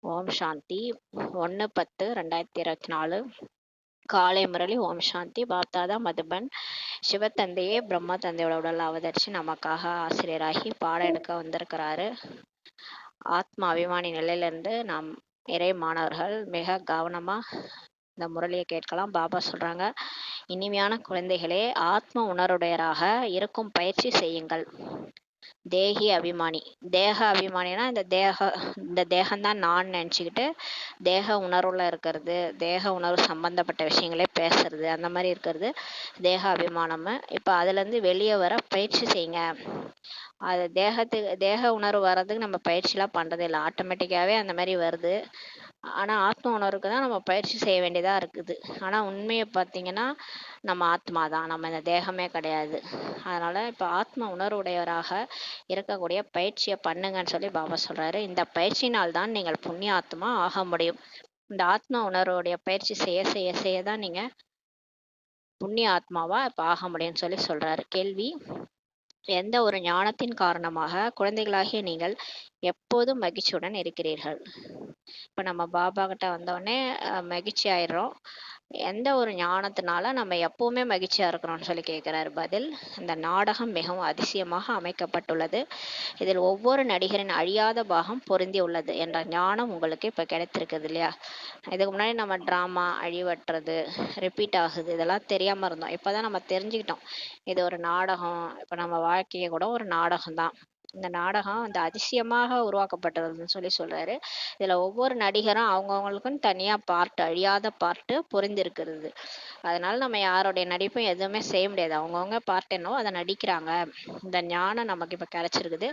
ஓம் சாந்தி. 1/10/2024 காலை முரளி. ஓம் சாந்தி. பாப்தாதா மதுபன். சிவத்தந்தையே பிரம்மா தந்தையோட உடல் அவதரிச்சு நமக்காக ஆசிரியராகி பாடம் எடுக்க வந்திருக்கிறாரு. ஆத்மா அபிமானி நிலையிலிருந்து நாம் இறை மாணவர்கள் மிக கவனமா இந்த முரளியை கேட்கலாம். பாபா சொல்றாங்க, இனிமையான குழந்தைகளே, ஆத்ம உணர்வுடையராக இருக்கும் பயிற்சி செய்யுங்கள். தேகி அபிமானி. தேக அபிமானினா இந்த தேகம்தான் நான் நினச்சிக்கிட்டு தேக உணர்வுல இருக்கிறது, தேக உணர்வு சம்பந்தப்பட்ட விஷயங்களே பேசுறது, அந்த மாதிரி இருக்கிறது தேக அபிமானம். இப்போ அதுலேருந்து வெளியே வர பயிற்சி செய்யுங்க. அது தேக உணர்வு வர்றதுக்கு நம்ம பயிற்சிலாம் பண்ணுறதே இல்லை, ஆட்டோமேட்டிக்காகவே அந்த மாதிரி வருது. ஆனால் ஆத்ம உணர்வுக்கு தான் நம்ம பயிற்சி செய்ய வேண்டியதாக இருக்குது. ஆனால் உண்மையை பார்த்தீங்கன்னா நம்ம ஆத்மா தான், நம்ம இந்த தேகமே கிடையாது. அதனால் இப்போ ஆத்ம உணர்வுடையவராக இருக்கக்கூடிய பயிற்சியை பண்ணுங்கன்னு சொல்லி பாபா சொல்கிறாரு. இந்த பயிற்சினால் தான் நீங்கள் புண்ணிய ஆத்மா ஆக முடியும். இந்த ஆத்ம உணர்வுடைய பயிற்சி செய்ய செய்ய செய்ய தான் நீங்கள் புண்ணிய ஆத்மாவா இப்போ ஆக முடியும்னு சொல்லி சொல்கிறாரு. கேள்வி: எந்த ஒரு ஞானத்தின் காரணமாக குழந்தைகளாகிய நீங்கள் எப்போதும் மகிழ்ச்சியுடன் இருக்கிறீர்கள்? இப்போ நம்ம பாபா கிட்ட வந்தோடனே மகிழ்ச்சி ஆயிடுறோம். எந்த ஒரு ஞானத்தினால நம்ம எப்பவுமே மகிழ்ச்சியா இருக்கிறோம்னு சொல்லி கேட்கிறாரு. பதில்: இந்த நாடகம் மிகவும் அதிசயமாக அமைக்கப்பட்டுள்ளது. இதில் ஒவ்வொரு நடிகரின் அழியாத பாகம் பொருந்தி உள்ளது என்ற ஞானம் உங்களுக்கு இப்போ கிடைத்திருக்குது இல்லையா? இதுக்கு முன்னாடி நம்ம ட்ராமா, அழிவற்றது, ரிப்பீட் ஆகுது, இதெல்லாம் தெரியாமல் இருந்தோம். இப்போ தான் நம்ம தெரிஞ்சுக்கிட்டோம் இது ஒரு நாடகம். இப்போ நம்ம வாழ்க்கையை கூட ஒரு நாடகம் தான். இந்த நாடகம் அந்த அதிசயமாக உருவாக்கப்பட்டதுன்னு சொல்லி சொல்றாரு. இதுல ஒவ்வொரு நடிகரும் அவங்கவுங்களுக்கும் தனியா பார்ட், அழியாத பார்ட்டு பொருந்திருக்கிறது. அதனால நம்ம யாருடைய நடிப்பும் எதுவுமே செய்ய முடியாது. அவங்கவுங்க பார்ட் என்னவோ அதை நடிக்கிறாங்க. இந்த ஞானம் நமக்கு இப்ப கிடைச்சிருக்குது.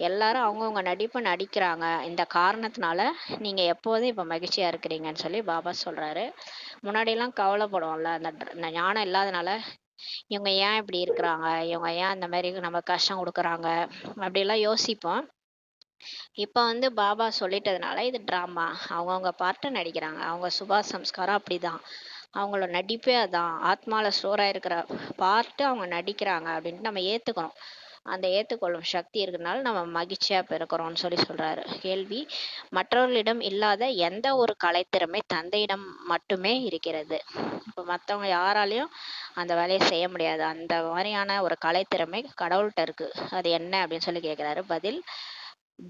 எல்லாரும் அவங்கவுங்க நடிப்பு நடிக்கிறாங்க. இந்த காரணத்தினால நீங்க எப்போதும் இப்ப மகிழ்ச்சியா இருக்கிறீங்கன்னு சொல்லி பாபா சொல்றாரு. முன்னாடியெல்லாம் கவலைப்படுவோம்ல, அந்த ஞானம் இல்லாதனால இவங்க ஏன் இப்படி இருக்கிறாங்க, இவங்க ஏன் அந்த மாதிரி நம்ம கஷ்டம் கொடுக்குறாங்க, அப்படிலாம் யோசிப்போம். இப்போ பாபா சொல்லிட்டதுனால இது ட்ராமா, அவங்கவுங்க பார்ட்டை நடிக்கிறாங்க. அவங்க சுபாஷ் சம்ஸ்காரம் அப்படிதான், அவங்களோட நடிப்பே அதான், ஆத்மாவில் ஸ்டோராக இருக்கிற பார்ட்டு அவங்க நடிக்கிறாங்க அப்படின்ட்டு நம்ம ஏற்றுக்கணும். அந்த ஏற்றுக்கொள்ளும் சக்தி இருக்கிறதுனால நம்ம மகிழ்ச்சியாக பெருக்கிறோம்னு சொல்லி சொல்கிறாரு. கேள்வி: மற்றவர்களிடம் இல்லாத எந்த ஒரு கலைத்திறமை தந்தையிடம் மட்டுமே இருக்கிறது? இப்போ மற்றவங்க யாராலையும் அந்த வேலையை செய்ய முடியாது. அந்த மாதிரியான ஒரு கலைத்திறமை கடவுள்கிட்ட இருக்குது. அது என்ன அப்படின்னு சொல்லி கேட்குறாரு. பதில்: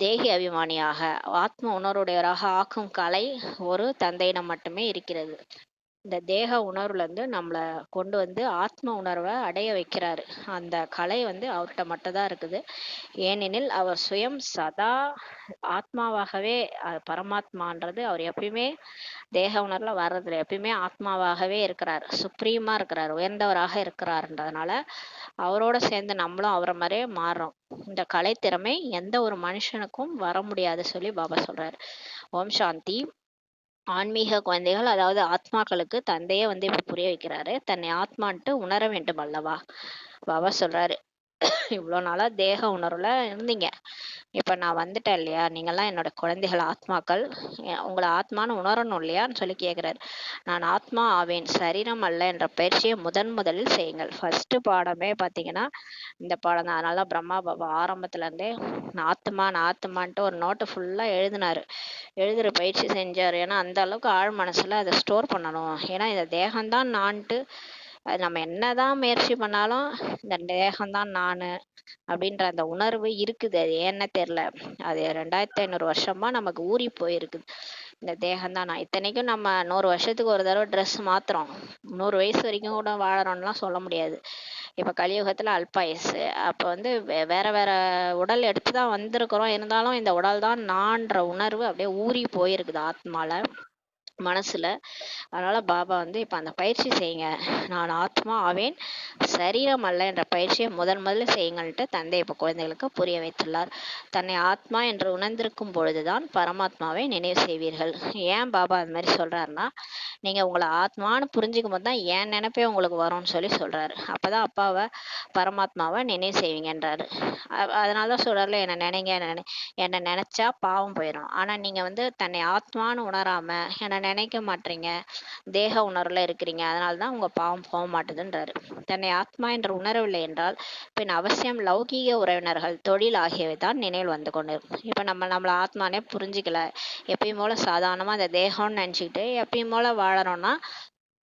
தேகி அபிமானியாக ஆத்ம உணர்வுடையவராக ஆக்கும் கலை ஒரு தந்தையிடம் மட்டுமே இருக்கிறது. இந்த தேக உணர்வுல இருந்து நம்மளை கொண்டு ஆத்ம உணர்வை அடைய வைக்கிறாரு. அந்த கலை அவர்கிட்ட மட்டும் தான் இருக்குது. ஏனெனில் அவர் சுயம் சதா ஆத்மாவாகவே, பரமாத்மான்றது அவர் எப்பயுமே தேக உணர்வுல வர்றதில்ல, எப்பயுமே ஆத்மாவாகவே இருக்கிறார், சுப்ரீமா இருக்கிறார், உயர்ந்தவராக இருக்கிறார்ன்றதுனால அவரோட சேர்ந்து நம்மளும் அவரை மாதிரியே மாறுறோம். இந்த கலைத்திறமை எந்த ஒரு மனுஷனுக்கும் வர முடியாது சொல்லி பாபா சொல்றாரு. ஓம் சாந்தி. ஆன்மீக குழந்தைகள், அதாவது ஆத்மாக்களுக்கு தந்தையே இப்ப புரிய வைக்கிறாரு. தன்னை ஆத்மான்ட்டு உணர வேண்டும் அல்லவா? பாபா சொல்றாரு, இவ்வளோ நாளா தேக உணர்வுல இருந்தீங்க, இப்ப நான் வந்துட்டேன் இல்லையா, நீங்கெல்லாம் என்னோட குழந்தைகள், ஆத்மாக்கள், உங்களை ஆத்மான்னு உணரணும் இல்லையான்னு சொல்லி கேட்குறாரு. நான் ஆத்மா ஆவேன், சரீரம் அல்ல என்ற பயிற்சியை முதலில் செய்யுங்கள். ஃபர்ஸ்ட் பாடமே பார்த்தீங்கன்னா இந்த பாடம் தான். அதனால தான் பிரம்மா பாபா ஆரம்பத்துல இருந்தே நான் ஆத்மான்ட்டு ஒரு நோட்டு ஃபுல்லா எழுதுற பயிற்சி செஞ்சார். ஏன்னா அந்த அளவுக்கு ஆழ் மனசுல அதை ஸ்டோர் பண்ணணும். ஏன்னா இந்த தேகம்தான் நான்ட்டு அது நம்ம என்னதான் முயற்சி பண்ணாலும் இந்த தேகம்தான் நான் அப்படின்ற அந்த உணர்வு இருக்குது. அது ஏன்னு தெரியல, அது 2500 வருஷமா நமக்கு ஊறி போயிருக்குது. இந்த தேகம்தான் நான். இத்தனைக்கும் நம்ம 100 வருஷத்துக்கு ஒரு தடவை ட்ரெஸ் மாத்துறோம். 100 வயசு வரைக்கும் கூட வாழறோம்லாம் சொல்ல முடியாது. இப்ப கலியுகத்துல அல்பாயுசு. அப்ப வேற வேற உடல் எடுத்துதான் வந்திருக்கிறோம். இருந்தாலும் இந்த உடல் தான் நான்ற உணர்வு அப்படியே ஊறி போயிருக்குது ஆத்மால, மனசுல. அதனால பாபா இப்ப அந்த பயிற்சி செய்யுங்க. நான் ஆத்மா ஆவேன், சரீரம் அல்ல என்ற பயிற்சியை முதல்ல செய்யுங்கள்ட்டு தந்தை இப்ப குழந்தைகளுக்கு புரிய வைத்துள்ளார். தன்னை ஆத்மா என்று உணர்ந்திருக்கும் பொழுதுதான் பரமாத்மாவை நினைவு செய்வீர்கள். ஏன் பாபா அந்த மாதிரி சொல்றாருன்னா, நீங்க உங்களை ஆத்மான்னு புரிஞ்சுக்கும் போது தான் என் நினைப்பே உங்களுக்கு வரும்னு சொல்லி சொல்றாரு. அப்பதான் அப்பாவை, பரமாத்மாவை நினைவு செய்வீங்கன்றாரு. அதனாலதான் சொல்றாருல, என்ன நினைங்க, என்னை நினைச்சா பாவம் போயிடும். ஆனா நீங்க தன்னை ஆத்மான்னு உணராம என்னை நினைக்க மாட்டீங்க, தேக உணர்வுல இருக்கிறீங்க, அதனாலதான் உங்க பாவம் போக மாட்டுதுன்றாரு. தன்னை ஆத்மா என்று உணரவில்லை என்றால் பின் அவசியம் லௌகீக உறவினர்கள், தொழில் ஆகியவை தான் நினைவில் வந்து கொண்டு இருக்கும். இப்ப நம்மள ஆத்மானே புரிஞ்சுக்கல, எப்பயும் போல சாதாரணமா அந்த தேகம்னு நினைச்சுக்கிட்டு எப்பயும் போல வாழறோம்னா,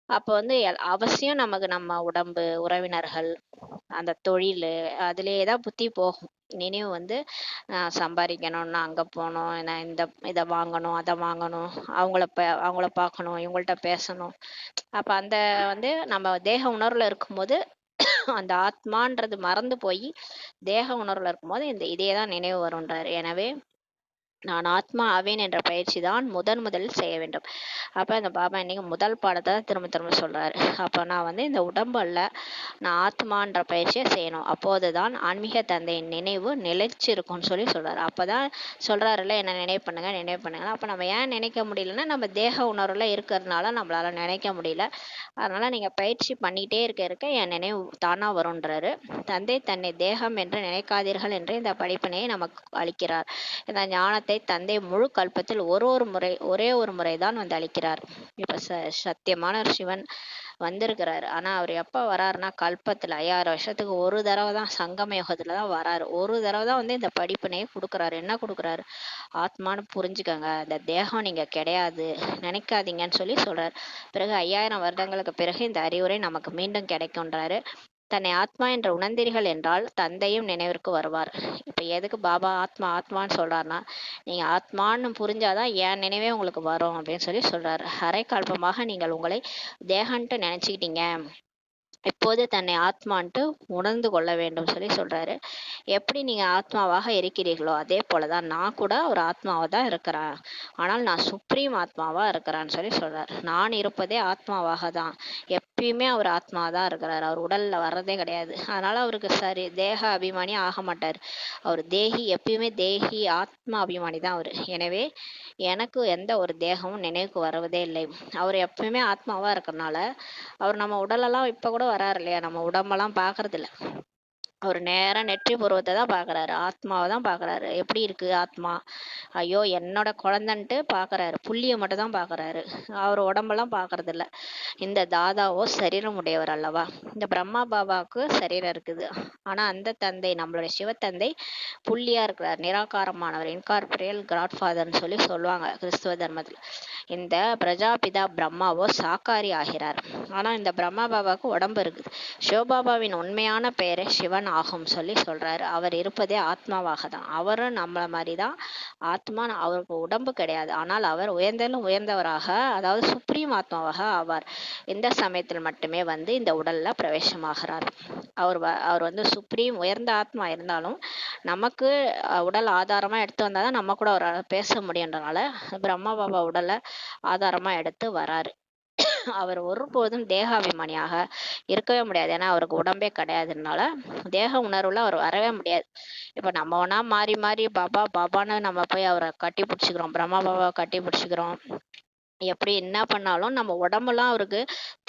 அப்ப வந்து அவசியம் நமக்கு நம்ம உடம்பு, உறவினர்கள், அந்த தொழில், அதுலயே தான் புத்தி போகும். நினைவு வந்து சம்பாதிக்கணும், நான் அங்க போகணும், நான் இதை வாங்கணும், அதை வாங்கணும், அவங்கள பார்க்கணும், இவங்கள்ட்ட பேசணும். அப்ப அந்த வந்து நம்ம தேக உணர்வுல இருக்கும்போது அந்த ஆத்மான்றது மறந்து போய் தேக உணர்வுல இருக்கும்போது இதே தான் நினைவு வரும்ன்றாரு. எனவே நான் ஆத்மா ஆவேன் என்ற பயிற்சி தான் முதலில் செய்ய வேண்டும். அப்ப இந்த பாபா இன்னைக்கு முதல் பாடத்தை திரும்ப திரும்ப சொல்றாரு. அப்ப நான் வந்து இந்த உடம்பு அல்ல, நான் ஆத்மான்ற பயிற்சியை செய்யணும். அப்போதுதான் ஆன்மீக தந்தையின் நினைவு நிலைச்சு இருக்கும்னு சொல்றாரு. அப்பதான் சொல்றாருல்ல, என்ன நினைவு பண்ணுங்க. அப்ப நம்ம ஏன் நினைக்க முடியலன்னா, நம்ம தேக உணர்வுல இருக்கிறதுனால நம்மளால நினைக்க முடியல. அதனால நீங்க பயிற்சி பண்ணிட்டே இருக்க என் நினைவு தானா வரும்ன்றாரு. தந்தை தன்னை தேகம் என்று நினைக்காதீர்கள் என்று இந்த படிப்பினையை நமக்கு அளிக்கிறார். இந்த ஞானத்தை தந்தை முழு கல்பத்தில் ஒரே ஒரு முறைதான் வந்து அளிக்கிறார். இப்ப சத்தியமான சிவன் வந்திருக்கிறாரு. ஆனா அவர் எப்ப வராருன்னா, கல்பத்துல 5000 வருஷத்துக்கு ஒரு தடவை தான், சங்கம யுகத்துலதான் வராரு. ஒரு தடவை தான் வந்து இந்த படிப்பினையை கொடுக்குறாரு. என்ன கொடுக்குறாரு? ஆத்மான்னு புரிஞ்சுக்கங்க, இந்த தேகம் நீங்க கிடையாது, நினைக்காதீங்கன்னு சொல்றாரு. பிறகு 5000 வருடங்களுக்கு பிறகு இந்த அறிவுரை நமக்கு மீண்டும் கிடைக்கும்ன்றாரு. தன்னை ஆத்மா என்று உணர்ந்தீர்கள் என்றால் தந்தையும் நினைவிற்கு வருவார். இப்ப எதுக்கு பாபா ஆத்மான்னு சொல்றாருன்னா, நீங்க ஆத்மான்னு புரிஞ்சாதான் என் நினைவே உங்களுக்கு வரும் அப்படின்னு சொல்றாரு. அரை கல்பமாக நீங்கள் உங்களை தேகன்ட்டு நினைச்சுக்கிட்டீங்க, இப்போது தன்னை ஆத்மான்ட்டு உணர்ந்து கொள்ள வேண்டும் சொல்றாரு. எப்படி நீங்க ஆத்மாவாக இருக்கிறீர்களோ அதே போலதான் நான் கூட ஒரு ஆத்மாவா தான் இருக்கிறேன், ஆனால் நான் சுப்ரீம் ஆத்மாவா இருக்கிறேன்னு சொல்றாரு. நான் இருப்பதே ஆத்மாவாக தான், எப்பயுமே அவர் ஆத்மாவா தான் இருக்கிறார், அவர் உடல்ல வர்றதே கிடையாது. அதனால அவருக்கு சரி தேக அபிமானி ஆக மாட்டார். அவர் தேகி, எப்பயுமே தேகி ஆத்மா அபிமானி தான் அவரு. எனவே எனக்கு எந்த ஒரு தேகமும் நினைவுக்கு வருவதே இல்லை. அவர் எப்பயுமே ஆத்மாவா இருக்கறனால அவர் நம்ம உடலெல்லாம் இப்ப கூட வராரு இல்லையா, நம்ம உடம்பெல்லாம் பாக்குறது இல்ல, அவர் நேரா நெற்றி பூர்வத்தை தான் பாக்குறாரு, ஆத்மாவை தான் பாக்குறாரு. எப்படி இருக்கு ஆத்மா, ஐயோ என்னோட குழந்தைன்ட்டு பாக்குறாரு, புள்ளிய மட்டும் தான் பாக்குறாரு, அவர் உடம்பெல்லாம் பாக்குறது இல்ல. இந்த தாதாவோ சரீரம் உடையவர் அல்லவா, இந்த பிரம்மா பாபாவுக்கு சரீரம் இருக்குது. ஆனா அந்த தந்தை, நம்மளுடைய சிவத்தந்தை புள்ளியா இருக்கிறார், நிராகாரமானவர், இன்கார்பரியல் கிராட்ஃபாதர்னு சொல்லுவாங்க கிறிஸ்துவ தர்மத்துல. இந்த பிரஜாபிதா பிரம்மாவோ சாக்காரி ஆகிறார். ஆனா இந்த பிரம்மா பாபாவுக்கு உடம்பு இருக்குது. சிவபாபாவின் உண்மையான பெயரே சிவன் ஆகும் சொல்றாரு. அவர் இருப்பதே ஆத்மாவாக தான். அவரும் நம்மள மாதிரிதான் ஆத்மா, அவருக்கு உடம்பு கிடையாது. ஆனால் அவர் உயர்ந்தவராக, அதாவது சுப்ரீம் ஆத்மாவாக ஆவார். இந்த சமயத்தில் மட்டுமே வந்து இந்த உடல்ல பிரவேசமாகிறார். அவர் வந்து சுப்ரீம் உயர்ந்த ஆத்மா இருந்தாலும் நமக்கு உடல் ஆதாரமா எடுத்து வந்தாதான் நம்ம கூட ஒரு பேச முடியுன்றனால பிரம்மா பாபா உடலை ஆதாரமா எடுத்து வராரு. அவர் ஒருபோதும் தேகாபிமானியாக இருக்கவே முடியாது. ஏன்னா அவருக்கு உடம்பே கிடையாதுனால தேக உணர்வுல அவர் வரவே முடியாது. இப்ப நம்ம ஒன்னா மாறி மாறி பாபான்னு நம்ம போய் அவரை கட்டி பிடிச்சிக்கிறோம், பிரம்மா பாபாவை கட்டி பிடிச்சிக்கிறோம். எப்படி என்ன பண்ணாலும் நம்ம உடம்பெல்லாம் அவருக்கு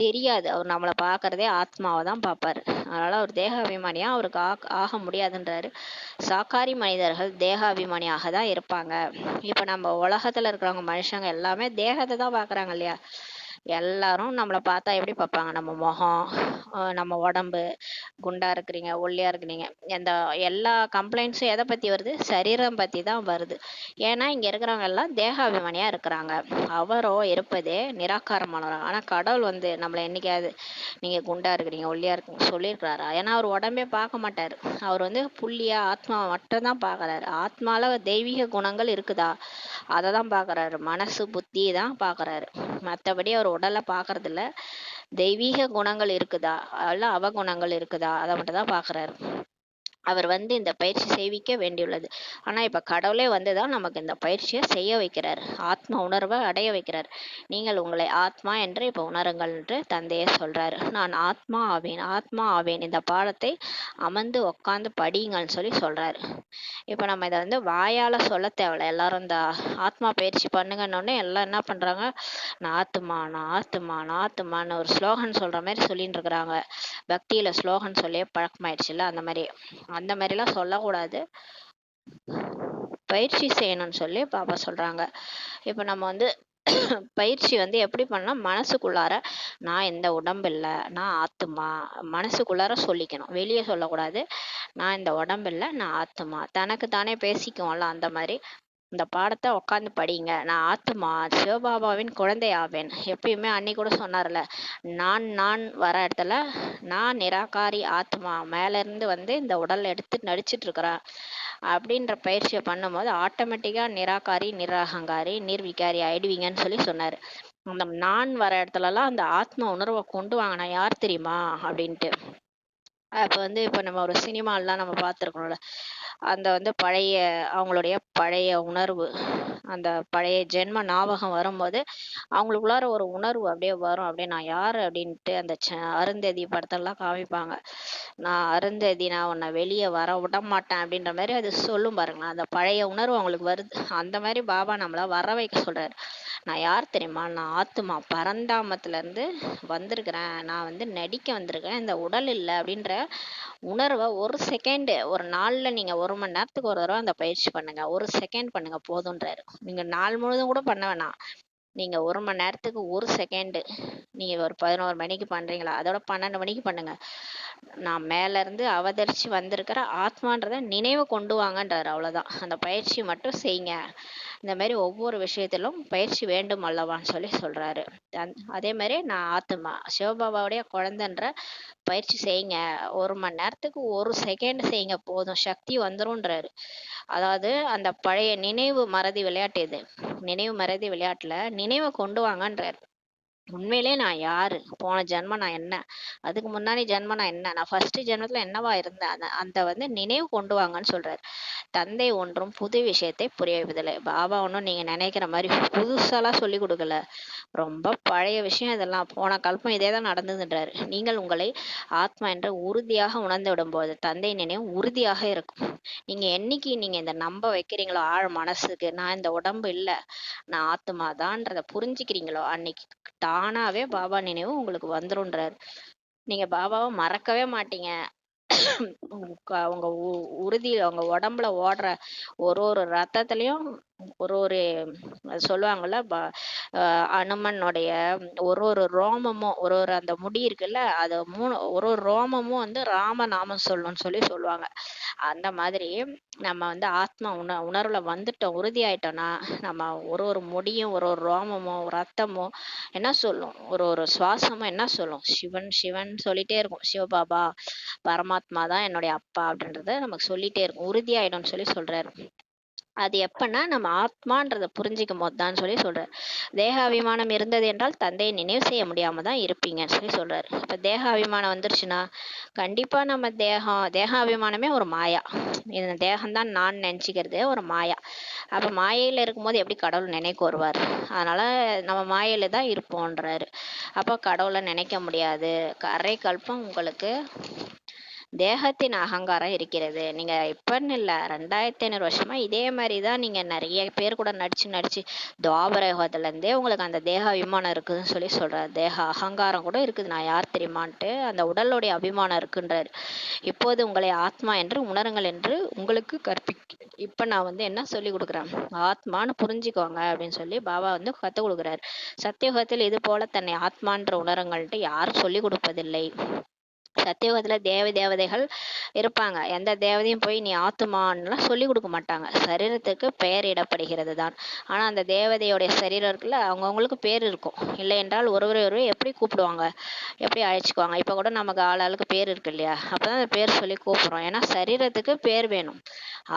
தெரியாது. அவர் நம்மளை பாக்குறதே ஆத்மாவை தான் பார்ப்பாரு. அதனால அவர் தேக அபிமானியா அவருக்கு ஆக முடியாதுன்றாரு. சாக்காரி மனிதர்கள் தேக அபிமானியாக தான் இருப்பாங்க. இப்ப நம்ம உலகத்துல இருக்கிறவங்க மனுஷங்க எல்லாமே தேகத்தை தான் பாக்குறாங்க இல்லையா. எல்லாரும் நம்மளை பார்த்தா எப்படி பார்ப்பாங்க, நம்ம முகம், நம்ம உடம்பு, குண்டா இருக்கிறீங்க, ஒல்லியா இருக்கிறீங்க, இந்த எல்லா கம்ப்ளைண்ட்ஸும் எதை பத்தி வருது, சரீரம் பத்தி தான் வருது. ஏன்னா இங்க இருக்கிறவங்க எல்லாம் தேகாபிமானியா இருக்கிறாங்க. அவரோ இருப்பதே நிராகாரமானவராங்க. ஆனா கடவுள் வந்து நம்மளை என்னைக்காவது நீங்க குண்டா இருக்கிறீங்க, ஒல்லியா இருக்குங்க சொல்லியிருக்கிறாரா? ஏன்னா அவர் உடம்பே பார்க்க மாட்டாரு. அவர் வந்து புள்ளியா ஆத்மாவை மட்டும் தான் பாக்குறாரு. ஆத்மால தெய்வீக குணங்கள் இருக்குதா அதை தான் பாக்குறாரு, மனசு புத்தி தான் பாக்குறாரு. மற்றபடி அவர் உடலை பாக்குறது இல்ல. தெய்வீக குணங்கள் இருக்குதா, அல்ல அவகுணங்கள் இருக்குதா, அதை மட்டும் தான் பாக்குறாரு. அவர் வந்து இந்த பயிற்சி செய்விக்க வேண்டியுள்ளது. ஆனா இப்ப கடவுளே வந்துதான் நமக்கு இந்த பயிற்சியை செய்ய வைக்கிறார், ஆத்ம உணர்வை அடைய வைக்கிறார். நீங்கள் உங்களை ஆத்மா என்று இப்ப உணருங்கள் என்று தந்தையே சொல்றாரு. நான் ஆத்மா ஆவேன், இந்த பாடத்தை அமர்ந்து உட்காந்து படிங்கன்னு சொல்றாரு. இப்ப நம்ம இதை வந்து வாயால சொல்ல தேவையில்ல. எல்லாரும் இந்த ஆத்மா பயிற்சி பண்ணுங்கன்னு எல்லாம் என்ன பண்றாங்க, நான் ஆத்துமான்னு ஒரு ஸ்லோகன் சொல்ற மாதிரி சொல்லிட்டு இருக்கிறாங்க. பக்தியில ஸ்லோகன் சொல்லியே பழக்கமாயிடுச்சுல்ல, அந்த மாதிரிலாம் சொல்லக்கூடாது, பயிற்சி செய்யணும்னு சொல்லி பாப்பா சொல்றாங்க. இப்ப நம்ம வந்து பயிற்சி வந்து எப்படி பண்ணா, மனசுக்குள்ளார நான் இந்த உடம்பு இல்ல, நான் ஆத்துமா, மனசுக்குள்ளார சொல்லிக்கணும், வெளியே சொல்லக்கூடாது. நான் இந்த உடம்பு இல்ல, நான் ஆத்துமா, தனக்கு தானே பேசிக்குவோம்ல அந்த மாதிரி. இந்த பாடத்தை உட்காந்து படிங்க. நான் ஆத்துமா, சிவபாபாவின் குழந்தை ஆவேன். எப்பயுமே அன்னைக்கு கூட சொன்னார்ல, நான் வர இடத்துல நான் நிராகாரி ஆத்மா, மேல இருந்து வந்து இந்த உடல் எடுத்து நடிச்சிட்டு இருக்கிறேன் அப்படின்ற பயிற்சியை பண்ணும்போது ஆட்டோமேட்டிக்கா நிராகாரி, நிராகங்காரி, நிர்விகாரி ஆயிடுவீங்கன்னு சொல்லி சொன்னாரு. அந்த நான் வர இடத்துலலாம் அந்த ஆத்ம உணர்வை கொண்டு வாங்க. நான் யார் தெரியுமா அப்படின்ட்டு. அப்போ வந்து இப்போ நம்ம ஒரு சினிமாலாம் நம்ம பார்த்துருக்கோம்ல, அந்த வந்து பழைய அவங்களுடைய பழைய உணர்வு, அந்த பழைய ஜென்ம ஞாபகம் வரும்போது அவங்களுக்குள்ளார ஒரு உணர்வு அப்படியே வரும். அப்படியே நான் யார் அப்படின்ட்டு அந்த அருந்ததி படத்தெல்லாம் காமிப்பாங்க. நான் அருந்ததி, நான் உன்னை வெளியே வர விட மாட்டேன் அப்படின்ற மாதிரி அது சொல்லும் பாருங்களேன். அந்த பழைய உணர்வு அவங்களுக்கு வருது. அந்த மாதிரி பாபா நம்மள வர வைக்க சொல்றாரு. நான் யார் தெரியுமா, நான் ஆத்துமா, பரந்தாமத்துல இருந்து வந்திருக்கிறேன், நான் வந்து நடிக்க வந்திருக்கேன், இந்த உடல் இல்லை அப்படின்ற உணர்வை ஒரு செகண்ட், ஒரு நாள்ல நீங்க 1 மணி நேரத்துக்கு ஒரு தடவை அந்த பயிற்சி பண்ணுங்க. 1 செகண்ட் பண்ணுங்க போதுன்றாரு. நீங்க நாள் முழுதும் கூட பண்ண வேணாம். நீங்க 1 மணி நேரத்துக்கு 1 செகண்ட், நீங்க ஒரு 11 மணிக்கு பண்றீங்களா, அதோட 12 மணிக்கு பண்ணுங்க. நான் மேல இருந்து அவதரிச்சு வந்திருக்கிற ஆத்மான்றத நினைவு கொண்டு வாங்கன்றாரு. அவ்வளவுதான். அந்த பயிற்சி மட்டும் செய்யுங்க. இந்த மாதிரி ஒவ்வொரு விஷயத்திலும் பயிற்சி வேண்டும் அல்லவான்னு சொல்லி சொல்றாரு. அதே மாதிரி நான் ஆத்மா, சிவபாபாவுடைய குழந்தைன்ற பயிற்சி செய்யுங்க. 1 மணி நேரத்துக்கு 1 செகண்ட் செய்யுங்க போதும், சக்தி வந்துரும்ன்றாரு. அதாவது அந்த பழைய நினைவு மறதி விளையாட்டு, இது நினைவு மறதி விளையாட்டுல நினைவை கொண்டு வாங்கன்றாரு. உண்மையிலே நான் யாரு, போன ஜென்மம் நான் என்ன, அதுக்கு முன்னாடி ஜென்மம் நான் என்ன, நான் ஃபர்ஸ்ட் ஜென்மத்துல என்னவா இருந்தேன், அந்த வந்து நினைவு கொண்டு வாங்கன்னு சொல்றாரு. தந்தை ஒன்றும் புது விஷயத்தை புரிய வைப்பதில்லை. பாபா ஒன்றும் நீங்க நினைக்கிற மாதிரி புதுசாலாம் சொல்லி கொடுக்கல. ரொம்ப பழைய விஷயம் இதெல்லாம். போன கல்பம் இதே தான் நடந்ததுன்றாரு. நீங்கள் உங்களை ஆத்மா என்ற உறுதியாக உணர்ந்து விடும்போது தந்தை நினைவு உறுதியாக இருக்கும். நீங்க என்னைக்கு நீங்க இந்த நம்ப வைக்கிறீங்களோ ஆழ மனசுக்கு, நான் இந்த உடம்பு இல்லை, நான் ஆத்மா தான்றத புரிஞ்சுக்கிறீங்களோ, அன்னைக்கு தானாவே பாபா நினைவு உங்களுக்கு வந்துரும்ன்றாரு. நீங்க பாபாவை மறக்கவே மாட்டீங்க. அவங்க உறுதி, அவங்க உடம்புல ஓடுற ஒரு ஒரு ரத்தத்திலையும் ஒரு ஒரு சொல்லுவாங்கல்ல, அனுமனுடைய ஒரு ஒரு ரோமமும், ஒரு ஒரு அந்த முடி இருக்குல்ல, அது ஒரு ஒரு ரோமமும் வந்து ராம நாமம் சொல்லணும்னு சொல்லி சொல்லுவாங்க. அந்த மாதிரி நம்ம வந்து ஆத்மா உணர்வுல வந்துட்டோம், உறுதியாயிட்டோம்னா நம்ம ஒரு ஒரு முடியும், ஒரு ஒரு ரோமமும் ரத்தமும் என்ன சொல்லும், ஒரு ஒரு சுவாசமும் என்ன சொல்லும், சிவன் சிவன் சொல்லிட்டே இருக்கும். சிவபாபா பரமாத்மா தான் என்னுடைய அப்பா அப்படின்றத நமக்கு சொல்லிட்டே இருக்கும். உறுதியாயிடும்னு சொல்லி சொல்றாரு. அது எப்பன்னா நம்ம ஆத்மான்றத புரிஞ்சிக்கும் போது தான் சொல்லி சொல்றாரு. தேகாபிமானம் இருந்தது என்றால் தந்தையை நினைவு செய்ய முடியாம தான் இருப்பீங்கன்னு சொல்லி சொல்றாரு. இப்ப தேகாபிமானம் வந்துருச்சுன்னா கண்டிப்பா நம்ம தேகாபிமானமே ஒரு மாயா. இந்த தேகம்தான் நான் நினைச்சுக்கிறது ஒரு மாயா. அப்ப மாயையில இருக்கும்போது எப்படி கடவுள் நினைக்க வருவார்? அதனால நம்ம மாயையில தான் இருப்போன்றாரு. அப்ப கடவுளை நினைக்க முடியாது. அரை கல்பம் உங்களுக்கு தேகத்தின் அகங்காரம் இருக்கிறது. நீங்க இப்பன்னு இல்ல, 2500 வருஷமா இதே மாதிரிதான் நீங்க நிறைய பேர் கூட நடிச்சு துவாபர யுகத்துல இருந்தே உங்களுக்கு அந்த தேக அபிமானம் இருக்குதுன்னு சொல்லி சொல்றாரு. தேக அகங்காரம் கூட இருக்குது, நான் யார் தெரியுமான்ட்டு அந்த உடலுடைய அபிமானம் இருக்குன்றாரு. இப்போது உங்களை ஆத்மா என்று உணருங்கள் என்று உங்களுக்கு இப்ப நான் வந்து என்ன சொல்லி கொடுக்குறேன், ஆத்மான்னு புரிஞ்சுக்கோங்க அப்படின்னு சொல்லி பாபா வந்து கத்து கொடுக்குறாரு. சத்தியுகத்தில் இது போல தன்னை ஆத்மான்ற உணருங்கள்ட்டு யாரும் சொல்லி கொடுப்பதில்லை. சத்தியுகத்துல தேவதைகள் இருப்பாங்க. எந்த தேவதையும் போய் நீ ஆத்துமான்னுலாம் சொல்லி கொடுக்க மாட்டாங்க. சரீரத்துக்கு பெயர் இடப்படுகிறது தான். ஆனா அந்த தேவதையோடைய சரீரம் இருக்குல்ல, அவங்கவுங்களுக்கு பேர் இருக்கும். இல்லை என்றால் ஒருவரை எப்படி கூப்பிடுவாங்க, எப்படி அழைச்சிக்குவாங்க. இப்ப கூட நமக்கு ஆளாளுக்கு பேர் இருக்கு இல்லையா, அப்பதான் அந்த பேர் சொல்லி கூப்பிடுறோம். ஏன்னா சரீரத்துக்கு பேர் வேணும்,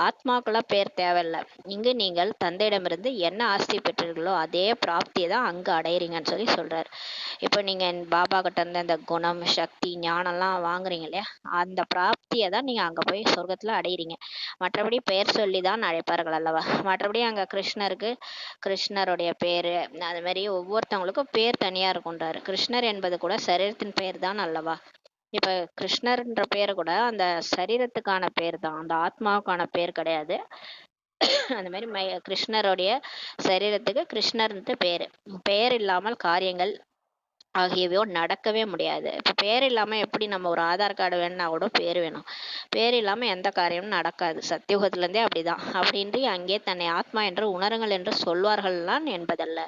ஆத்மாக்கெல்லாம் பேர் தேவையில்லை. இங்கு நீங்கள் தந்தையிடமிருந்து என்ன ஆஸ்தி பெற்றீர்களோ அதே பிராப்தியை தான் அங்கு அடையிறீங்கன்னு சொல்லி சொல்றாரு. இப்போ நீங்க பாபா கிட்ட இருந்து அந்த குணம், சக்தி, ஞானம்லாம் வாங்குறீங்க இல்லையா, அந்த பிராப்தியை தான் நீங்க அங்க போய் சொர்க்கத்துல அடையிறீங்க. மற்றபடி பெயர் சொல்லி தான் அழைப்பார்கள் அல்லவா. மற்றபடி அங்க கிருஷ்ணருக்கு கிருஷ்ணருடைய பேரு, அது மாதிரி ஒவ்வொருத்தவங்களுக்கும் பேர் தனியா இருக்குன்றாரு. கிருஷ்ணர் என்பது கூட சரீரத்தின் பெயர் தான் அல்லவா. இப்ப கிருஷ்ணர்ன்ற பேரு கூட அந்த சரீரத்துக்கான பேர் தான், அந்த ஆத்மாவுக்கான பேர் கிடையாது. அந்த மாதிரி கிருஷ்ணருடைய சரீரத்துக்கு கிருஷ்ணர்ன்ட்டு பேரு. பெயர் இல்லாமல் காரியங்கள் ஆகியவையோ நடக்கவே முடியாது. இப்ப பேர் இல்லாம எப்படி நம்ம ஒரு ஆதார் கார்டு வேணும்னா கூட பேர் வேணும். பேர் இல்லாம எந்த காரியமும் நடக்காது. சத்தியுகத்துல இருந்தே அப்படிதான். அப்படின்றி அங்கே தன்னை ஆத்மா என்று உணருங்கள் என்று சொல்வார்கள்லாம் என்பதல்ல.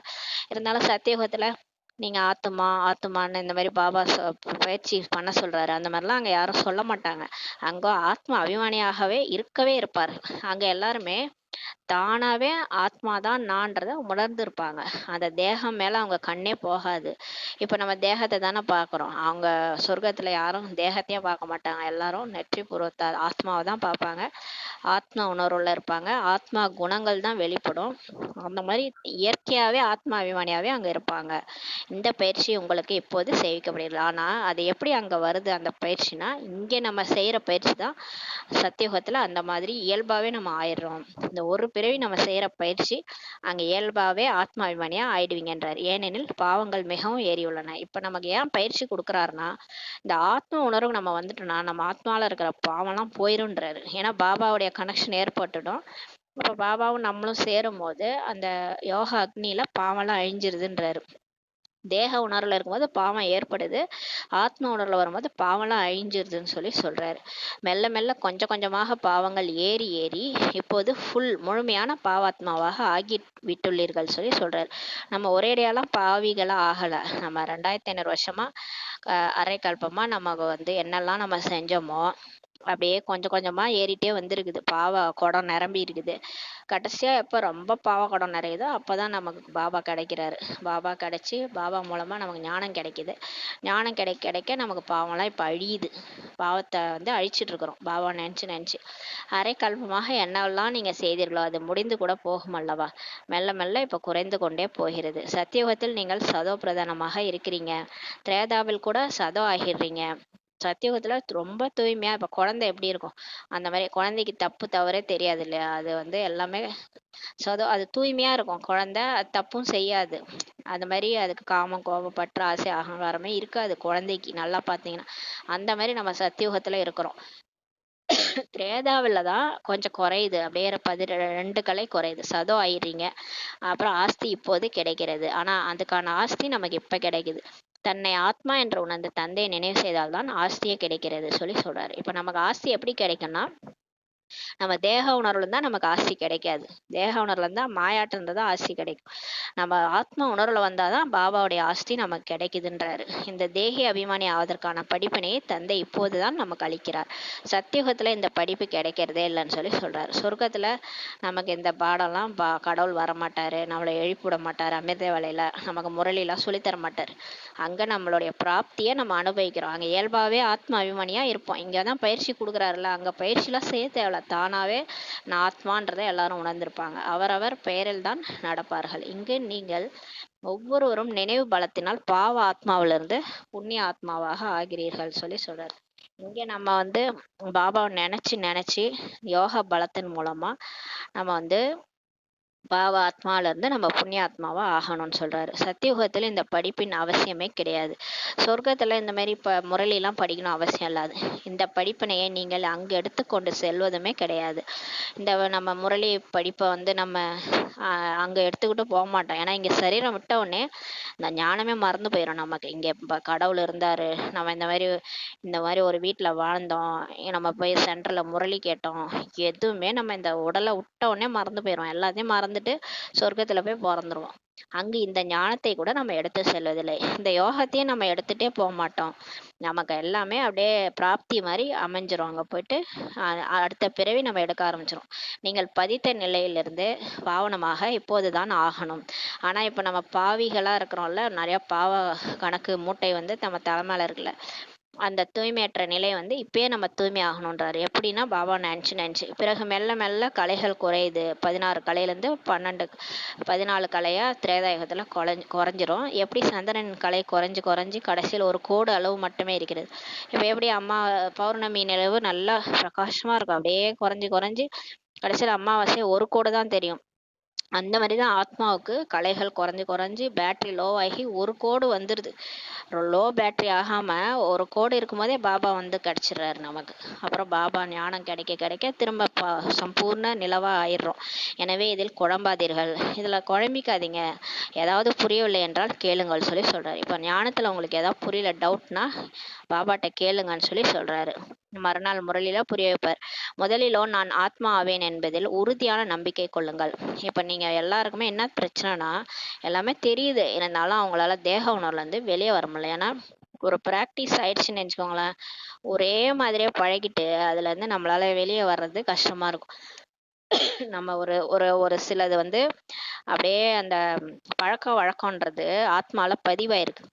இருந்தாலும் சத்தியுகத்துல நீங்க ஆத்துமா ஆத்துமான்னு இந்த மாதிரி பாபா பயிற்சி பண்ண சொல்றாரு, அந்த மாதிரிலாம் அங்க யாரும் சொல்ல மாட்டாங்க. அங்க ஆத்ம அபிமானியாகவே இருக்கவே இருப்பார். அங்க எல்லாருமே தானாவே ஆத்மாதான் நான்றத உணர்ந்து இருப்பாங்க. அந்த தேகம் மேல அவங்க கண்ணே போகாது. இப்ப நம்ம தேகத்தை தானே பாக்குறோம், அவங்க சொர்க்கத்துல யாரும் தேகத்தையே பார்க்க மாட்டாங்க, எல்லாரும் நெற்றி பூர்வத்தால் ஆத்மாவை தான் பார்ப்பாங்க. ஆத்மா உணர்வுல இருப்பாங்க, ஆத்மா குணங்கள் தான் வெளிப்படும். அந்த மாதிரி இயற்கையாவே ஆத்மா அபிமானியாவே அங்க இருப்பாங்க. இந்த பயிற்சி உங்களுக்கு இப்போது சேவிக்கப்படுகிறது. ஆனா அது எப்படி அங்க வருது அந்த பயிற்சினா, இங்க நம்ம செய்யற பயிற்சி தான் சத்தியுகத்துல அந்த மாதிரி இயல்பாவே நம்ம ஆயிடுறோம். இந்த ஒரு பிறவி நம்ம செய்யற பயிற்சி அங்க இயல்பாவே ஆத்மாபிமானியா ஆயிடுவீங்கன்றார். ஏனெனில் பாவங்கள் மிகவும் ஏறியுள்ளன. இப்ப நமக்கு ஏன் பயிற்சி கொடுக்குறாருன்னா, இந்த ஆத்ம உணர்வு நம்ம வந்துட்டோம்னா நம்ம ஆத்மால இருக்கிற பாவம்லாம் போயிருன்றாரு. ஏன்னா பாபாவுடைய கனெக்ஷன் ஏற்பட்டுடும். அப்ப பாபாவும் நம்மளும் சேரும் போது அந்த யோகா அக்னியில பாவம்லாம் அழிஞ்சிருதுன்றாரு. தேக உணர்வுல இருக்கும்போது பாவம் ஏற்படுது, ஆத்ம உணர்வுல வரும்போது பாவம்லாம் அழிஞ்சிருதுன்னு சொல்லி சொல்றாரு. மெல்ல மெல்ல கொஞ்சம் கொஞ்சமாக பாவங்கள் ஏறி ஏறி இப்போது முழுமையான பாவாத்மாவாக ஆகி விட்டுள்ளீர்கள் சொல்லி சொல்றாரு. நம்ம ஒரேடியாலாம் பாவிகளா ஆகல. நம்ம 2500 வருஷமா அரை கல்பமா நம்ம என்னெல்லாம் நம்ம செஞ்சோமோ அப்படியே கொஞ்சம் கொஞ்சமா ஏறிட்டே வந்திருக்குது. பாவ குடம் நிரம்பி இருக்குது. கடைசியா எப்ப ரொம்ப பாவ குடம் நிறையுதோ அப்பதான் நமக்கு பாபா கிடைக்கிறாரு. பாபா கிடைச்சி பாபா மூலமா நமக்கு ஞானம் கிடைக்குது. ஞானம் கிடைக்க கிடைக்க நமக்கு பாவம்லாம் இப்ப அழியுது. பாவத்தை அழிச்சிட்டு இருக்கிறோம் பாபா நினைச்சு நினைச்சு. அரை கல்பமாக என்னெல்லாம் நீங்க செய்தீர்களோ அது முடிந்து கூட போகும் அல்லவா. மெல்ல மெல்ல இப்ப குறைந்து கொண்டே போகிறது. சத்தியுகத்தில் நீங்கள் சதோ பிரதானமாக இருக்கிறீங்க, திரேதாவில் கூட சதோ ஆகிடுறீங்க. சத்தியுகத்துல ரொம்ப தூய்மையா, இப்ப குழந்தை எப்படி இருக்கும் அந்த மாதிரி, குழந்தைக்கு தப்பு தவறே தெரியாது இல்லையா, அது எல்லாமே அது தூய்மையா இருக்கும். குழந்தை அது தப்பும் செய்யாது. அது மாதிரி அதுக்கு காமம் கோபம் பற்று ஆசை அகங்காரமே இருக்காது குழந்தைக்கு. நல்லா பாத்தீங்கன்னா அந்த மாதிரி நம்ம சத்தியுகத்துல இருக்கிறோம். திரேதாவில தான் கொஞ்சம் குறையுது, அப்படியே 12 கலை குறையுது, சதோ ஆயிடுறீங்க. அப்புறம் ஆஸ்தி இப்போது கிடைக்கிறது. ஆனா அதுக்கான ஆஸ்தி நமக்கு இப்ப கிடைக்குது. தன்னை ஆத்மா என்று உணர்ந்த தந்தையை நினைவு செய்தால்தான் ஆஸ்தியே கிடைக்கிறது சொல்லி சொல்றாரு. இப்ப நமக்கு ஆஸ்தி எப்படி கிடைக்கும்னா, நம்ம தேக உணர்வுல தான் நமக்கு ஆஸ்தி கிடைக்காது. தேக உணர்வுல இருந்தா மாயாட்டம் தான் ஆஸ்தி கிடைக்கும். நம்ம ஆத்ம உணர்வுல வந்தாதான் பாபாவுடைய ஆஸ்தி நமக்கு கிடைக்குதுன்றாரு. இந்த தேகி அபிமானி ஆவதற்கான படிப்பினையை தந்தை இப்போதுதான் நமக்கு அளிக்கிறார். சத்தியுகத்துல இந்த படிப்பு கிடைக்கிறதே இல்லைன்னு சொல்லி சொல்றாரு. சொர்க்கத்துல நமக்கு இந்த பாடம்லாம் கடவுள் வரமாட்டாரு, நம்மளை எழுப்பிவிட மாட்டாரு, அமிர்த வேலையில நமக்கு முரளிலாம் சொல்லித்தர மாட்டாரு. அங்க நம்மளுடைய பிராப்தியை நம்ம அனுபவிக்கிறோம். அங்க இயல்பாவே ஆத்ம அபிமானியா இருப்போம். இங்கதான் பயிற்சி கொடுக்குறாருல, அங்க பயிற்சிலாம் செய்ய தேவையில்ல, தானாவே நான் ஆத்மான்றதை எல்லாரும் உணர்ந்திருப்பாங்க. அவரவர் பெயரில் தான் நடப்பார்கள். இங்கு நீங்கள் ஒவ்வொருவரும் நினைவு பலத்தினால் பாவ ஆத்மாவிலிருந்து புண்ணிய ஆத்மாவாக ஆகிறீர்கள் சொல்லி சொல்றாரு. இங்க நம்ம பாபாவை நினைச்சு நினைச்சு யோக பலத்தின் மூலமா நம்ம பாவ ஆத்மால இருந்து நம்ம புண்ணிய ஆத்மாவா ஆகணும்னு சொல்றாரு. சத்தியுகத்துல இந்த படிப்பின் அவசியமே கிடையாது. சொர்க்கத்துல இந்த மாதிரி முரளி எல்லாம் படிக்கணும் அவசியம் இல்லாது. இந்த படிப்பினையை நீங்கள் அங்கு எடுத்துக்கொண்டு செல்வதுமே கிடையாது. இந்த நம்ம முரளி படிப்பை நம்ம அங்க எடுத்துக்கிட்டு போக மாட்டோம். ஏன்னா இங்க சரீரம் விட்ட உடனே இந்த ஞானமே மறந்து போயிடும் நமக்கு. இங்க கடவுள் இருந்தாரு, நம்ம இந்த மாதிரி ஒரு வீட்டுல வாழ்ந்தோம், நம்ம போய் சென்டர்ல முரளி கேட்டோம், எதுவுமே நம்ம இந்த உடலை விட்ட உடனே மறந்து போயிடும். எல்லாத்தையும் மறந்துட்டு சொர்க்கத்துல போய் பிறந்துருவோம். அங்கு இந்த ஞானத்தை கூட நம்ம எடுத்து செல்வதில்லை. இந்த யோகத்தையும் நம்ம எடுத்துட்டே போக மாட்டோம். நமக்கு எல்லாமே அப்படியே பிராப்தி மாதிரி அமைஞ்சிரும். அங்க போயிட்டு அடுத்த பிறவி நம்ம எடுக்க ஆரம்பிச்சிரும். நீங்கள் பதித்த நிலையிலிருந்து பாவனமாக இப்போதுதான் ஆகணும். ஆனா இப்ப நம்ம பாவிகளா இருக்கிறோம்ல, நிறைய பாவ கணக்கு மூட்டை நம்ம தலைமையில இருக்குல்ல, அந்த தூய்மையற்ற நிலை இப்பயே நம்ம தூய்மை ஆகணுன்றாரு. எப்படின்னா பாபா நினைச்சு நினைச்சு பிறகு மெல்ல மெல்ல கலைகள் குறையுது. 16 கலையிலேருந்து 14 கலையா திரேதாயுகத்துல குறைஞ்சிரும். எப்படி சந்திரன் கலை குறைஞ்சு குறைஞ்சு கடைசியில் ஒரு கோடு அளவு மட்டுமே இருக்கிறது. இப்ப எப்படி பௌர்ணமி நிலவு நல்லா பிரகாசமா இருக்கும், அப்படியே குறைஞ்சு குறைஞ்சு கடைசியில் அமாவாசை ஒரு கோடு தான் தெரியும். அந்த மாதிரிதான் ஆத்மாவுக்கு கலைகள் குறைஞ்சு குறைஞ்சு பேட்டரி லோ ஆகி ஒரு கோடு வந்துடுது. லோ பேட்டரி ஆகாம ஒரு கோடு இருக்கும் போதே பாபா கிடைச்சிடுறாரு நமக்கு. அப்புறம் பாபா ஞானம் கிடைக்க கிடைக்க திரும்ப சம்பூர்ண நிலவா ஆயிடுறோம். எனவே இதில் குழம்பாதீர்கள், இதுல குழம்பிக்காதீங்க. ஏதாவது புரியவில்லை என்றால் கேளுங்கள் சொல்லி சொல்றாரு. இப்ப ஞானத்துல உங்களுக்கு ஏதாவது புரியல, டவுட்னா பாபாட்ட கேளுங்கன்னு சொல்லி சொல்றாரு. மறுநாள் முரளில புரிய வைப்பார். முதலிலோ நான் ஆத்மா ஆவேன் என்பதில் உறுதியான நம்பிக்கை கொள்ளுங்கள். இப்ப நீங்க எல்லாருக்குமே என்ன பிரச்சனைனா, எல்லாமே தெரியுது, இருந்தாலும் அவங்களால தேக உணர்வுல இருந்து வெளியே வர முடியல. ஏன்னா ஒரு பிராக்டிஸ் ஆயிடுச்சுன்னு வச்சுக்கோங்களேன், ஒரே மாதிரியே பழகிட்டு அதுல இருந்து நம்மளால வெளியே வர்றது கஷ்டமா இருக்கும். நம்ம ஒரு ஒரு ஒரு சிலது வந்து அப்படியே அந்த பழக்க வழக்கம்ன்றது ஆத்மால பதிவாயிருக்கு.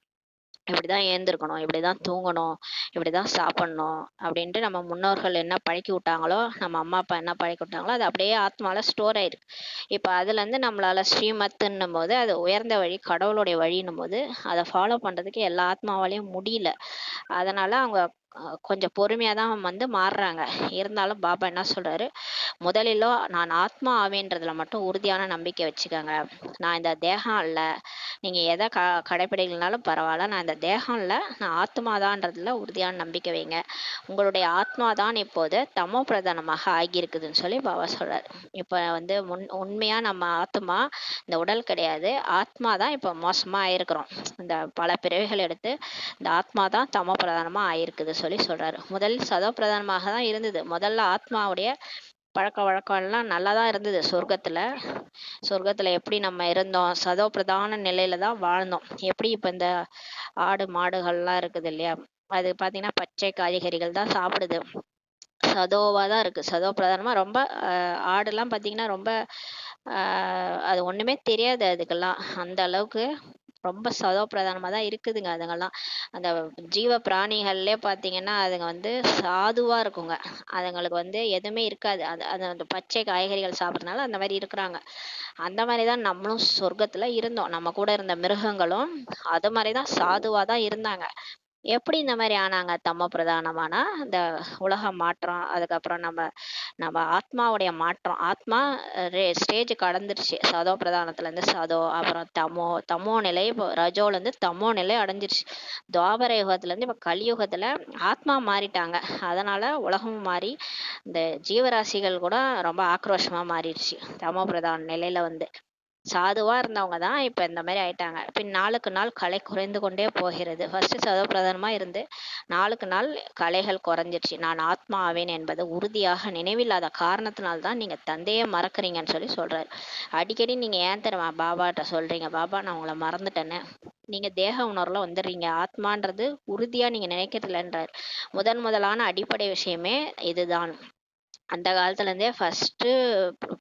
இப்படிதான் ஏந்திருக்கணும், இப்படிதான் தூங்கணும், இப்படிதான் சாப்பிடணும் அப்படின்ட்டு நம்ம முன்னோர்கள் என்ன பழக்கி விட்டாங்களோ, நம்ம அம்மா அப்பா என்ன பழக்கி விட்டாங்களோ அது அப்படியே ஆத்மால ஸ்டோர் ஆயிருக்கு. இப்ப அதுல இருந்து நம்மளால ஸ்ரீமத்துன்னும் போது அது உயர்ந்த வழி, கடவுளுடைய வழின்னும் போது அதை ஃபாலோ பண்றதுக்கு எல்லா ஆத்மாவாலையும் முடியல. அதனால அவங்க கொஞ்சம் பொறுமையா தான் வந்து மாறுறாங்க. இருந்தாலும் பாபா என்ன சொல்றாரு, முதலிலோ நான் ஆத்மா ஆவேன்றதுல மட்டும் உறுதியான நம்பிக்கை வச்சுக்கோங்க. நான் இந்த தேகம் இல்ல, நீங்க எதை கடைப்பிடிக்கலனாலும் பரவாயில்ல, நான் இந்த தேகம் இல்ல, நான் ஆத்மாதான்றதுல உறுதியான நம்பிக்கை வைங்க. உங்களுடைய ஆத்மா தான் இப்போது தமோ பிரதானமாக ஆகியிருக்குதுன்னு சொல்லி பாபா சொல்றாரு. இப்ப வந்து உண்மையா நம்ம ஆத்மா இந்த உடல் கிடையாது, ஆத்மா தான் இப்ப மோசமா ஆயிருக்கிறோம். இந்த பல பிறவிகள் எடுத்து இந்த ஆத்மா தான் தமோ பிரதானமா ஆயிருக்குது சொல்லி சொல்றாரு. முதலில் சதோ பிரதானமாக தான் இருந்தது. முதல்ல ஆத்மாவுடைய பழக்க வழக்கம் எல்லாம் நல்லா தான் இருந்தது. சொர்க்கத்துல எப்படி நம்ம இருந்தோம், சதோ பிரதான நிலையில தான் வாழ்ந்தோம். எப்படி இப்ப இந்த ஆடு மாடுகள்லாம் இருக்குது இல்லையா, அது பாத்தீங்கன்னா பச்சை காய்கறிகள் தான் சாப்பிடுது, சதோவா தான் இருக்கு. சதோ பிரதானமா ரொம்ப ஆடுலாம் பாத்தீங்கன்னா ரொம்ப அது ஒண்ணுமே தெரியாது அதுக்கெல்லாம். அந்த அளவுக்கு ரொம்ப சதோ பிரதானமா தான் இருக்குதுங்க அதுங்கெல்லாம். அந்த ஜீவ பிராணிகள்லே பாத்தீங்கன்னா அதுங்க வந்து சாதுவா இருக்குங்க. அதுங்களுக்கு வந்து எதுவுமே இருக்காது. அது அது அந்த பச்சை காய்கறிகள் சாப்பிட்றதுனால அந்த மாதிரி இருக்கிறாங்க. அந்த மாதிரி தான் நம்மளும் சொர்க்கத்துல இருந்தோம். நம்ம கூட இருந்த மிருகங்களும் அது மாதிரி தான் சாதுவா தான் இருந்தாங்க. எப்படி இந்த மாதிரி ஆனாங்க தமோ பிரதானமானா, இந்த உலக மாற்றம், அதுக்கப்புறம் நம்ம நம்ம ஆத்மாவுடைய மாற்றம். ஆத்மா ஸ்டேஜ் கடந்துருச்சு. சதோ பிரதானத்துல இருந்து சதோ, அப்புறம் தமோ, தமோ நிலை, இப்போ ரஜோல இருந்து தமோ நிலை அடைஞ்சிருச்சு. துவாபர யுகத்துல இருந்து இப்ப கலியுகத்துல ஆத்மா மாறிட்டாங்க. அதனால உலகமும் மாறி இந்த ஜீவராசிகள் கூட ரொம்ப ஆக்ரோஷமா மாறிடுச்சு. தமோ பிரதான நிலையில வந்து சாதுவா இருந்தவங்க தான் இப்ப இந்த மாதிரி ஆயிட்டாங்க. பின் நாளுக்கு நாள் கலை குறைந்து கொண்டே போகிறது. ஃபர்ஸ்ட் சதோப்பிரதானமா இருந்து நாளுக்கு நாள் கலைகள் குறைஞ்சிருச்சு. நான் ஆத்மா ஆவேன் என்பது உறுதியாக நினைவில்லாத காரணத்தினால்தான் நீங்க தந்தையே மறக்கறீங்கன்னு சொல்லி சொல்றாரு. அடிக்கடி நீங்க ஏன் தெரியுமா பாபாட்ட சொல்றீங்க, பாபா நான் உங்களை மறந்துட்டேன்னு. நீங்க தேக உணர்வுல வந்துடுறீங்க, ஆத்மான்றது உறுதியா நீங்க நினைக்கிறதில்லன்றாரு. முதலான அடிப்படை விஷயமே இதுதான். அந்த காலத்துல இருந்தே ஃபர்ஸ்ட்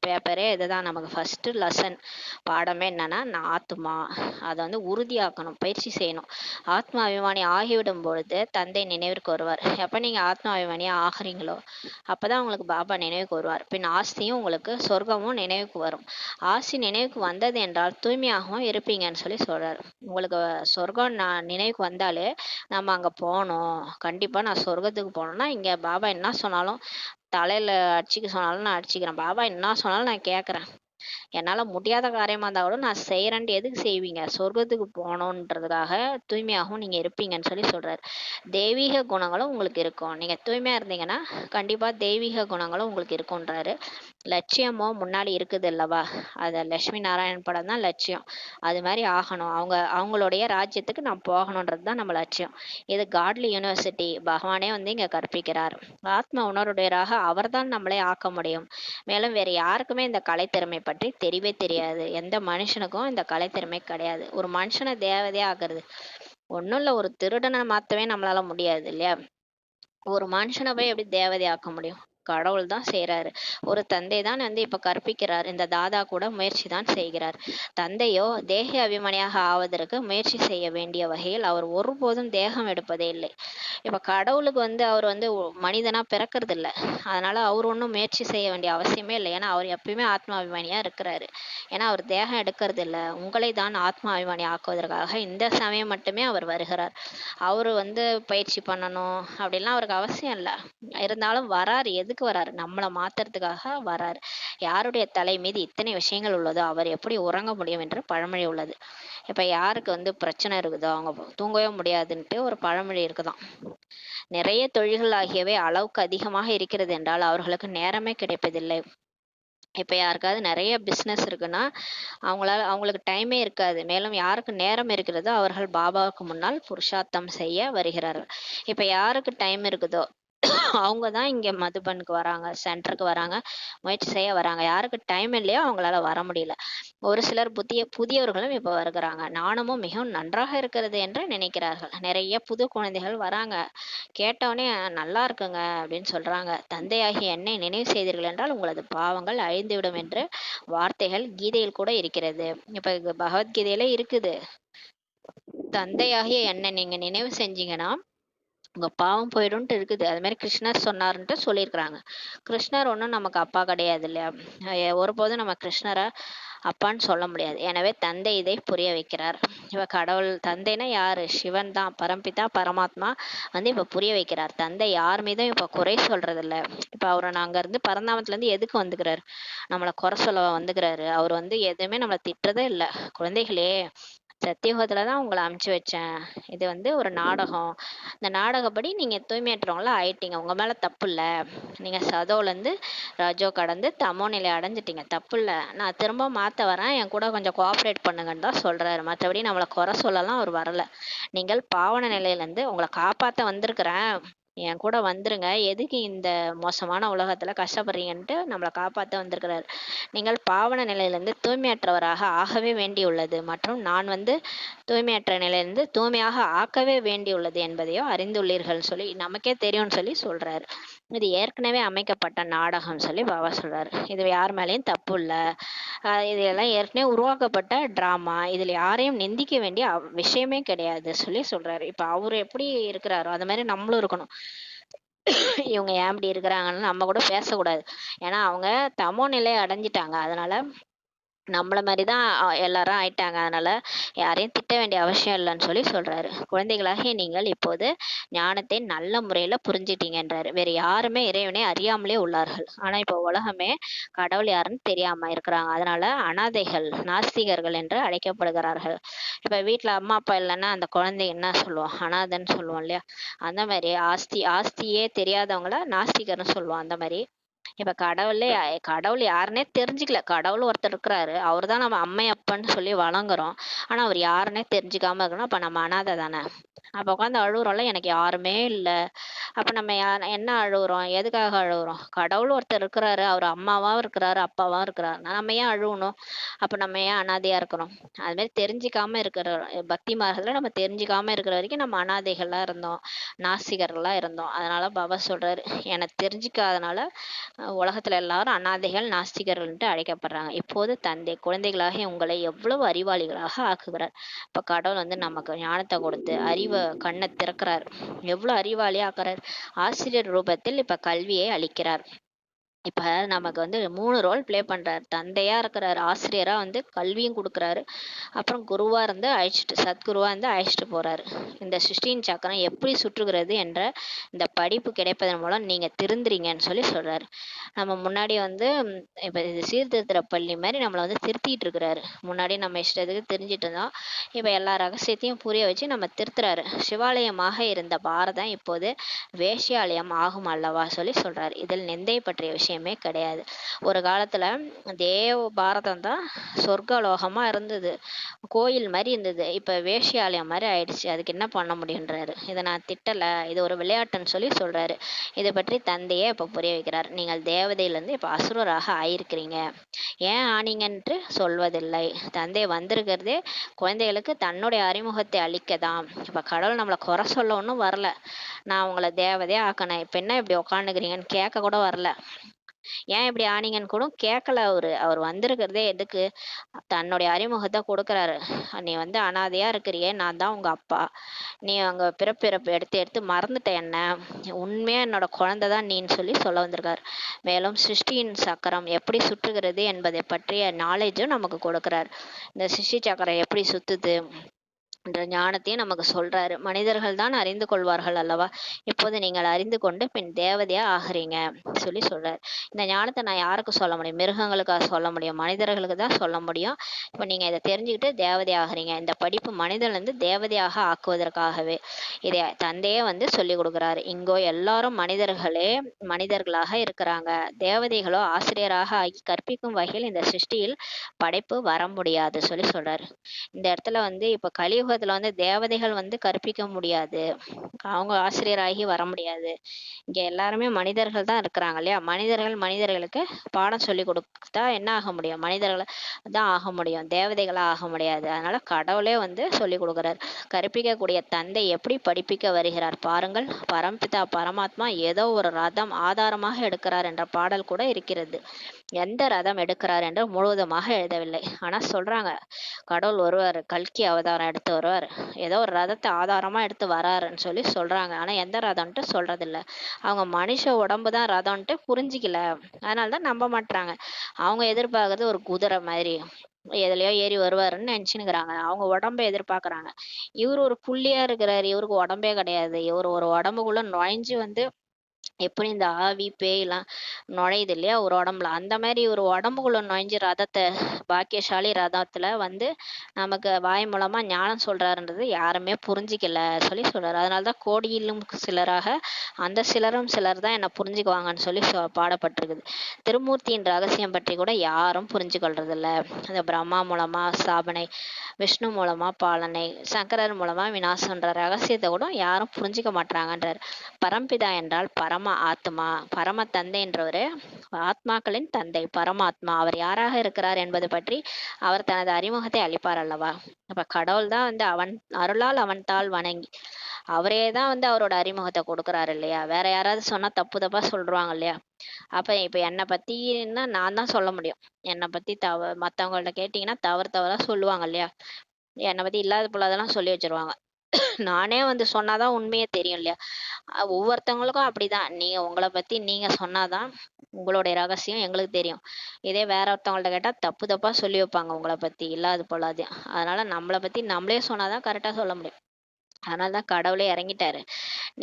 பேப்பரே இதுதான். நமக்கு ஃபர்ஸ்ட் லெசன் பாடமே என்னன்னா, நான் ஆத்மா, அதை வந்து உறுதியாக்கணும், பயிற்சி செய்யணும். ஆத்மா அபிமானி ஆகிவிடும் பொழுது தந்தை நினைவிற்கு வருவார். எப்ப நீங்க ஆத்மா அபிமானியா ஆகுறீங்களோ அப்பதான் உங்களுக்கு பாபா நினைவுக்கு வருவார். பின் ஆஸ்தியும் உங்களுக்கு சொர்க்கமும் நினைவுக்கு வரும். ஆஸ்தி நினைவுக்கு வந்தது என்றால் தூய்மையாகவும் இருப்பீங்கன்னு சொல்லி சொல்றாரு. உங்களுக்கு சொர்க்கம் நான் நினைவுக்கு வந்தாலே நம்ம அங்க போகணும், கண்டிப்பா நான் சொர்க்கத்துக்கு போகணும்னா இங்க பாபா என்ன சொன்னாலும், தலையில அடிச்சுக்க சொன்னாலும் நான் அடிச்சுக்கிறேன், பாபா என்ன சொன்னாலும் நான் கேட்கறேன், என்னால முடியாத காரியமா இருந்தா கூட நான் செய்யறேன்ட்டு எதுக்கு செய்வீங்க, சொர்க்கத்துக்கு போகணுன்றதுக்காக தூய்மையாகவும் நீங்க இருப்பீங்கன்னு சொல்லி சொல்றாரு. தெய்வீக குணங்களும் உங்களுக்கு இருக்கும். நீங்க தூய்மையா இருந்தீங்கன்னா கண்டிப்பா தெய்வீக குணங்களும் உங்களுக்கு இருக்கும்ன்றாரு. லட்சியமோ முன்னாடி இருக்குது அல்லவா, அது லட்சுமி நாராயண் படம் தான் லட்சியம். அது மாதிரி ஆகணும், அவங்களுடைய ராஜ்யத்துக்கு நான் போகணுன்றது தான் நம்ம லட்சியம். இது காட்லி யூனிவர்சிட்டி, பகவானே வந்து இங்க கற்பிக்கிறார். ஆத்ம உணர்வுடையராக அவர்தான் நம்மளை ஆக்க முடியும். மேலும் வேற யாருக்குமே இந்த கலைத்திறமை பற்றி தெரியவே தெரியாது. எந்த மனுஷனுக்கும் இந்த கலைத்திறமை கிடையாது. ஒரு மனுஷனை தேவதையா ஆக்குறது ஒண்ணும் இல்ல, ஒரு திருடனை மாத்தவே நம்மளால முடியாது இல்லையா. ஒரு மனுஷனை போய் எப்படி தேவதையாக்க முடியும், கடவுள் தான் செய்யறாரு. ஒரு தந்தை தான் வந்து இப்ப கற்பிக்கிறார். இந்த தாதா கூட முயற்சி தான் செய்கிறார். தந்தையோ தேக அபிமானியாக ஆவதற்கு முயற்சி செய்ய வேண்டிய வகையில் அவர் ஒருபோதும் தேகம் எடுப்பதே இல்லை. இப்ப கடவுளுக்கு வந்து அவர் வந்து மனிதனா பிறக்கிறது இல்ல, அதனால அவர் ஒன்றும் முயற்சி செய்ய வேண்டிய அவசியமே இல்லை. ஏன்னா அவர் எப்பயுமே ஆத்மாபிமானியா இருக்கிறாரு. ஏன்னா அவர் தேகம் எடுக்கிறது இல்ல. உங்களை தான் ஆத்மாபிமானி ஆக்குவதற்காக இந்த சமயம் மட்டுமே அவர் வருகிறார். அவரு வந்து பயிற்சி பண்ணணும் அப்படின்லாம் அவருக்கு அவசியம் இல்லை. இருந்தாலும் வராரு. எதுக்கு வராரு, நம்மளை மாத்துறதுக்காக வராரு. யாருடைய தலை மீது இத்தனை விஷயங்கள் உள்ளதோ அவர் எப்படி உறங்க முடியும் என்று பழமொழி உள்ளது. இப்ப யாருக்கு வந்து பிரச்சனை இருக்குதோ அவங்க தூங்கவே முடியாதுன்ட்டு ஒரு பழமொழி இருக்குதாம். நிறைய தொழில்கள் ஆகியவை அளவுக்கு அதிகமாக இருக்கிறது என்றால் அவர்களுக்கு நேரமே கிடைப்பதில்லை. இப்ப யாருக்காவது நிறைய பிசினஸ் இருக்குன்னா அவங்களுக்கு டைமே இருக்காது. மேலும் யாருக்கு நேரம் இருக்கிறதோ அவர்கள் பாபாவுக்கு முன்னால் புருஷார்த்தம் செய்ய வருகிறார்கள். இப்ப யாருக்கு டைம் இருக்குதோ அவங்க தான் இங்க மதுபனுக்கு வராங்க, சென்டருக்கு வராங்க, முயற்சி செய்ய வராங்க. யாருக்கு டைம் இல்லையோ அவங்களால வர முடியல. ஒரு சிலர் புதியவர்களும் இப்ப வருகிறாங்க. நாணமும் மிகவும் நன்றாக இருக்கிறது என்று நினைக்கிறார்கள். நிறைய புது குழந்தைகள் வராங்க. கேட்டவுடனே நல்லா இருக்குங்க அப்படின்னு சொல்றாங்க. தந்தையாகிய என்னை நினைவு செய்தீர்கள் என்றால் உங்களது பாவங்கள் அழிந்துவிடும் என்று வார்த்தைகள் கீதையில் கூட இருக்கிறது. இப்ப பகவத்கீதையில இருக்குது. தந்தையாகிய என்னை நீங்க நினைவு செஞ்சீங்கன்னா உங்க பாவம் போயிடும்ட்டு இருக்குது. அது மாதிரி கிருஷ்ணர் சொன்னாருன்ட்டு சொல்லியிருக்கிறாங்க. கிருஷ்ணர் ஒன்றும் நமக்கு அப்பா கிடையாது இல்லையா? ஒருபோதும் நம்ம கிருஷ்ணரை அப்பான்னு சொல்ல முடியாது. எனவே தந்தை இதை புரிய வைக்கிறார். இப்ப கடவுள் தந்தைனா யாரு? சிவன் தான், பரம்பிதா பரமாத்மா வந்து இப்ப புரிய வைக்கிறார். தந்தை யார் மீதும் இப்ப குறை சொல்றது இல்ல. இப்ப அவரை நாங்க இருந்து பரந்தாமத்துல இருந்து எதுக்கு வந்துக்கிறாரு? நம்மளை குறை சொல்ல வந்துக்கிறாரு. அவர் வந்து எதுவுமே நம்மளை திட்டுறதே இல்லை. குழந்தைகளே, சத்தியுகத்துல தான் உங்களை அமுச்சு வச்சேன். இது வந்து ஒரு நாடகம். இந்த நாடகப்படி நீங்க தூய்மையற்றவங்களா ஆயிட்டீங்க. உங்க மேல தப்பு இல்ல. நீங்க சதோல இருந்து ரஜோ கடந்து தமோ நிலை அடைஞ்சிட்டீங்க. தப்பு இல்ல. நான் திரும்ப மாத்த வரேன். என் கூட கொஞ்சம் கோஆப்ரேட் பண்ணுங்கன்னு தான் சொல்றாரு. மற்றபடி நம்மளை குறை சொல்லலாம் அவர் வரல. நீங்கள் பாவன நிலையில இருந்து உங்களை காப்பாத்த வந்திருக்கிறேன். என் கூட வந்துருங்க. எதுக்கு இந்த மோசமான உலகத்துல கஷ்டப்படுறீங்கன்ட்டு நம்மளை காப்பாத்த வந்திருக்கிறாரு. நீங்கள் பாவன நிலையிலிருந்து தூய்மையற்றவராக ஆகவே வேண்டியுள்ளது மற்றும் நான் வந்து தூய்மையற்ற நிலையிலிருந்து தூய்மையாக ஆக்கவே வேண்டியுள்ளது என்பதையோ அறிந்துள்ளீர்கள் சொல்லி நமக்கே தெரியும்னு சொல்லி சொல்றாரு. இது ஏற்கனவே அமைக்கப்பட்ட நாடகம் சொல்லி பாபா சொல்றாரு. இது யார் மேலேயும் தப்பு இல்ல. இது எல்லாம் ஏற்கனவே உருவாக்கப்பட்ட டிராமா. இதுல யாரையும் நிந்திக்க வேண்டிய விஷயமே கிடையாது சொல்லி சொல்றாரு. இப்ப அவரு எப்படி இருக்கிறாரோ அது மாதிரி நம்மளும் இருக்கணும். இவங்க ஏன் இப்படி இருக்கிறாங்கன்னு நம்ம கூட பேசக்கூடாது. ஏன்னா அவங்க தமோ நிலை அடைஞ்சிட்டாங்க. அதனால நம்மள மாதிரிதான் எல்லாரும் ஆயிட்டாங்க. அதனால யாரையும் திட்ட வேண்டிய அவசியம் இல்லைன்னு சொல்லி சொல்றாரு. குழந்தைகளாகிய நீங்கள் இப்போது ஞானத்தை நல்ல முறையில புரிஞ்சிட்டீங்கன்றாரு. வேற யாருமே இறைவனை அறியாமலே உள்ளார்கள். ஆனா இப்ப உலகமே கடவுள் யாருன்னு தெரியாம இருக்கிறாங்க. அதனால அனாதைகள், நாஸ்திகர்கள் என்று அழைக்கப்படுகிறார்கள். இப்ப வீட்டுல அம்மா அப்பா இல்லைன்னா அந்த குழந்தை என்ன சொல்லுவோம்? அனாதைன்னு சொல்லுவோம் இல்லையா? அந்த மாதிரி ஆஸ்தியே தெரியாதவங்கள நாஸ்திகர்னு சொல்லுவோம். அந்த மாதிரி இப்ப கடவுள் யாருன்னே தெரிஞ்சுக்கல. கடவுள் ஒருத்தர் இருக்கிறாரு. அவர்தான் நம்ம அம்மை அப்பன்னு சொல்லி வணங்குறோம். ஆனா அவர் யாருன்னே தெரிஞ்சுக்காம இருக்கணும். அப்ப நம்ம அனாதை தானே. அப்ப உட்காந்து அழுகுறோம்ல, எனக்கு யாருமே இல்ல. அப்ப நம்ம என்ன அழுகுறோம்? எதுக்காக அழுகுறோம்? கடவுள் ஒருத்தர் இருக்கிறாரு. அவர் அம்மாவா இருக்கிறாரு, அப்பாவா இருக்கிறாரு. நம்ம ஏன் அழுகணும்? அப்ப நம்ம ஏன் அனாதையா இருக்கிறோம்? அது மாதிரி தெரிஞ்சுக்காம இருக்கிற பக்தி மார்க்கத்துல நம்ம தெரிஞ்சுக்காம இருக்கிற வரைக்கும் நம்ம அனாதைகளா இருந்தோம், நாஸ்திகர்களா இருந்தோம். அதனால பாபா சொல்றாரு, எனக்கு தெரிஞ்சுக்காதனால உலகத்துல எல்லாரும் அனாதைகள், நாஸ்திகர்கள்ட்டு அழைக்கப்படுறாங்க. இப்போது தந்தை குழந்தைகளாக உங்களை எவ்வளவு அறிவாளிகளாக ஆக்குகிறார். இப்ப கடவுள் வந்து நமக்கு ஞானத்தை கொடுத்து அறிவை கண்ணை திறக்கிறார். எவ்வளவு அறிவாளியா ஆக்குறார். ஆசிரியர் ரூபத்தில் இப்ப கல்வியை அளிக்கிறார். இப்ப நமக்கு வந்து 3 ரோல் ப்ளே பண்றாரு. தந்தையா இருக்கிறாரு, ஆசிரியரா வந்து கல்வியும் கொடுக்குறாரு, அப்புறம் குருவா இருந்து சத்குருவா இருந்து அழைச்சிட்டு போறாரு. இந்த சிருஷ்டியின் சக்கரம் எப்படி சுற்றுகிறது என்ற இந்த படிப்பு கிடைப்பதன் மூலம் நீங்க திருந்துறீங்கன்னு சொல்லி சொல்றாரு. நம்ம முன்னாடி வந்து இப்ப இது சீர்திருத்துற பள்ளி மாதிரி நம்மளை வந்து திருத்திட்டு இருக்கிறாரு. முன்னாடி நம்ம இஷ்டத்துக்கு தெரிஞ்சிட்டு இருந்தோம். இப்ப எல்லா ரகசியத்தையும் புரிய வச்சு நம்ம திருத்துறாரு. சிவாலயமாக இருந்த பாரதம் இப்போது வேஷ்யாலயம் ஆகும் அல்லவா சொல்லி சொல்றாரு. இதில் நிந்தை பற்றிய விஷயமே கிடையாது. ஒரு காலத்துல பாரதம் தான் சொர்க்கலோகமா இருந்தது, கோயில் மாதிரி இருந்தது. இப்ப வேஷ்யாலயம் மாதிரி ஆயிடுச்சு. அதுக்கு என்ன பண்ண முடியுன்றாரு. இதை நான் திட்டல, இது ஒரு விளையாட்டுன்னு சொல்லி சொல்றாரு. இதை பற்றி தந்தையே இப்ப புரிய வைக்கிறார். நீங்கள் தேவதையில இருந்து இப்ப அசுரராக ஆயிருக்கிறீங்க. ஏன் ஆனீங்கன்று சொல்வதில்லை. தந்தை வந்திருக்கிறதே குழந்தைகளுக்கு தன்னுடைய அறிமுகத்தை அளிக்கதான். இப்ப கடவுள் நம்மளை குறை சொல்ல ஒன்றும் வரல. நான் உங்களை தேவதையா ஆக்கினேன், இப்ப என்ன இப்படி உக்காந்துக்கிறீங்கன்னு கேட்க கூட வரல. ஏன் இப்படி ஆனீங்கன்னு கூட கேட்கல. அவர் வந்திருக்கிறதே எதுக்கு? தன்னுடைய அறிமுகத்தை கொடுக்குறாரு. நீ வந்து அனாதையா இருக்கிறியே, நான் தான் உங்க அப்பா. நீ அங்க பிறப்பிறப்பு எடுத்து எடுத்து மறந்துட்ட என்ன, உண்மையா என்னோட குழந்தைதான் நீன்னு சொல்லி சொல்ல வந்திருக்காரு. மேலும் சிருஷ்டியின் சக்கரம் எப்படி சுற்றுகிறது என்பதை பற்றிய நாலேஜும் நமக்கு கொடுக்கிறார். இந்த சிருஷ்டி சக்கரம் எப்படி சுத்துது என்ற ஞானத்தையும் நமக்கு சொல்றாரு. மனிதர்கள் தான் அறிந்து கொள்வார்கள் அல்லவா? இப்போது நீங்கள் அறிந்து கொண்டு பின் தேவதையா ஆகுறீங்க சொல்லி சொல்றாரு. இந்த ஞானத்தை நான் யாருக்கு சொல்ல முடியும்? மிருகங்களுக்காக சொல்ல முடியும், மனிதர்களுக்கு தான் சொல்ல முடியும். இப்போ நீங்க இதை தெரிஞ்சுக்கிட்டு தேவதை ஆகுறீங்க. இந்த படிப்பு மனிதன் வந்து தேவதையாக ஆக்குவதற்காகவே இதை தந்தையே வந்து சொல்லி கொடுக்குறாரு. இங்கோ எல்லாரும் மனிதர்களாக இருக்கிறாங்க. தேவதைகளோ ஆசிரியராக ஆகி கற்பிக்கும் வகையில் இந்த சிருஷ்டியில் படைப்பு வர முடியாது சொல்லி சொல்றாரு. இந்த இடத்துல வந்து இப்ப கலியுக அறிமுகத்துல வந்து தேவதைகள் வந்து கற்பிக்க முடியாது, அவங்க ஆசிரியராகி வர முடியாது. இங்க எல்லாருமே மனிதர்கள் தான் இருக்கிறாங்க இல்லையா? மனிதர்கள் மனிதர்களுக்கு பாடம் சொல்லி கொடுத்தா என்ன ஆக முடியும்? மனிதர்கள தான் ஆக முடியும், தேவதைகளா ஆக முடியாது. அதனால கடவுளே வந்து சொல்லி கொடுக்குறார். கற்பிக்கக்கூடிய தந்தை எப்படி படிப்பிக்க வருகிறார் பாருங்கள். பரம்பிதா பரமாத்மா ஏதோ ஒரு ரதம் ஆதாரமாக எடுக்கிறார் என்ற பாடல் கூட இருக்கிறது. எந்த ரதம் எடுக்கிறார் என்று முழுவதுமாக எழுதவில்லை. ஆனா சொல்றாங்க, கடவுள் ஒருவர் கல்கி அவதாரம் எடுத்து வருவார், ஏதோ ஒரு ரதத்தை ஆதாரமா எடுத்து வராருன்னு சொல்லி சொல்றாங்க. ஆனா எந்த ரதம்ன்ட்டு சொல்றது இல்ல. அவங்க மனுஷ உடம்பு தான் ரதம்ன்ட்டு புரிஞ்சிக்கல, அதனாலதான் நம்ப மாட்றாங்க. அவங்க எதிர்பார்க்கறது ஒரு குதிரை மாதிரி எதுலயோ ஏறி வருவாருன்னு நினைச்சுன்னுக்குறாங்க. அவங்க உடம்ப எதிர்பார்க்கறாங்க. இவரு ஒரு புள்ளியா இருக்கிறாரு, இவருக்கு உடம்பே கிடையாது. இவர் ஒரு உடம்புக்குள்ள நுழைஞ்சு வந்து எப்படி இந்த ஆவி பேய்லாம் நுழையுது இல்லையா ஒரு உடம்புல, அந்த மாதிரி ஒரு உடம்புக்குள்ள நுழைஞ்சு ரதத்தை, பாக்கியசாலி ரதத்துல வந்து நமக்கு வாய் மூலமா ஞானம் சொல்றாருன்றது யாருமே புரிஞ்சிக்கல சொல்லி சொல்றாரு. அதனாலதான் கோடியிலும் சிலராக அந்த சிலரும் சிலர் தான் என்ன புரிஞ்சுக்குவாங்கன்னு சொல்லி பாடப்பட்டிருக்குது. திருமூர்த்தியின் ரகசியம் பற்றி கூட யாரும் புரிஞ்சு கொள்றது இல்ல. அந்த பிரம்மா மூலமா ஸ்தாபனை, விஷ்ணு மூலமா பாலனை, சங்கரர் மூலமா விநாசம்ன்ற ரகசியத்தை கூட யாரும் புரிஞ்சுக்க மாட்டாங்கன்றார். பரம்பிதா என்றால் பரம ஆத்மா, பரம தந்தை என்றவரு ஆத்மாக்களின் தந்தை பரமாத்மா. அவர் யாராக இருக்கிறார் என்பது பற்றி அவர் தனது அறிமுகத்தை அளிப்பார் அல்லவா? அப்ப கடவுள் தான் வந்து அவன் அருளால் அவன் தாள் வணங்கி அவரே தான் வந்து அவரோட அறிமுகத்தை கொடுக்குறாரு இல்லையா? வேற யாராவது சொன்னா தப்பு தப்பா சொல்றாங்க இல்லையா? அப்ப இப்ப என்னை பத்தின்னா நான் தான் சொல்ல முடியும். என்னை பத்தி மத்தவங்கள்ட்ட கேட்டீங்கன்னா தவறு தவறா சொல்லுவாங்க இல்லையா? என்னை பத்தி இல்லாத பொல்லாதெல்லாம் சொல்லி வச்சிருவாங்க. நானே வந்து சொன்னாதான் உண்மையே தெரியும் இல்லையா? ஒவ்வொருத்தவங்களுக்கும் அப்படிதான். நீங்க உங்களை பத்தி நீங்க சொன்னாதான் உங்களுடைய ரகசியம் எங்களுக்கு தெரியும். இதே வேற ஒருத்தவங்கள்ட்ட கேட்டா தப்பு தப்பா சொல்லி வைப்பாங்க உங்களை பத்தி இல்லாத பொல்லாதையும். அதனால நம்மளை பத்தி நம்மளே சொன்னாதான் கரெக்டா சொல்ல முடியும். அதனாலதான் கடவுளே இறங்கிட்டாரு.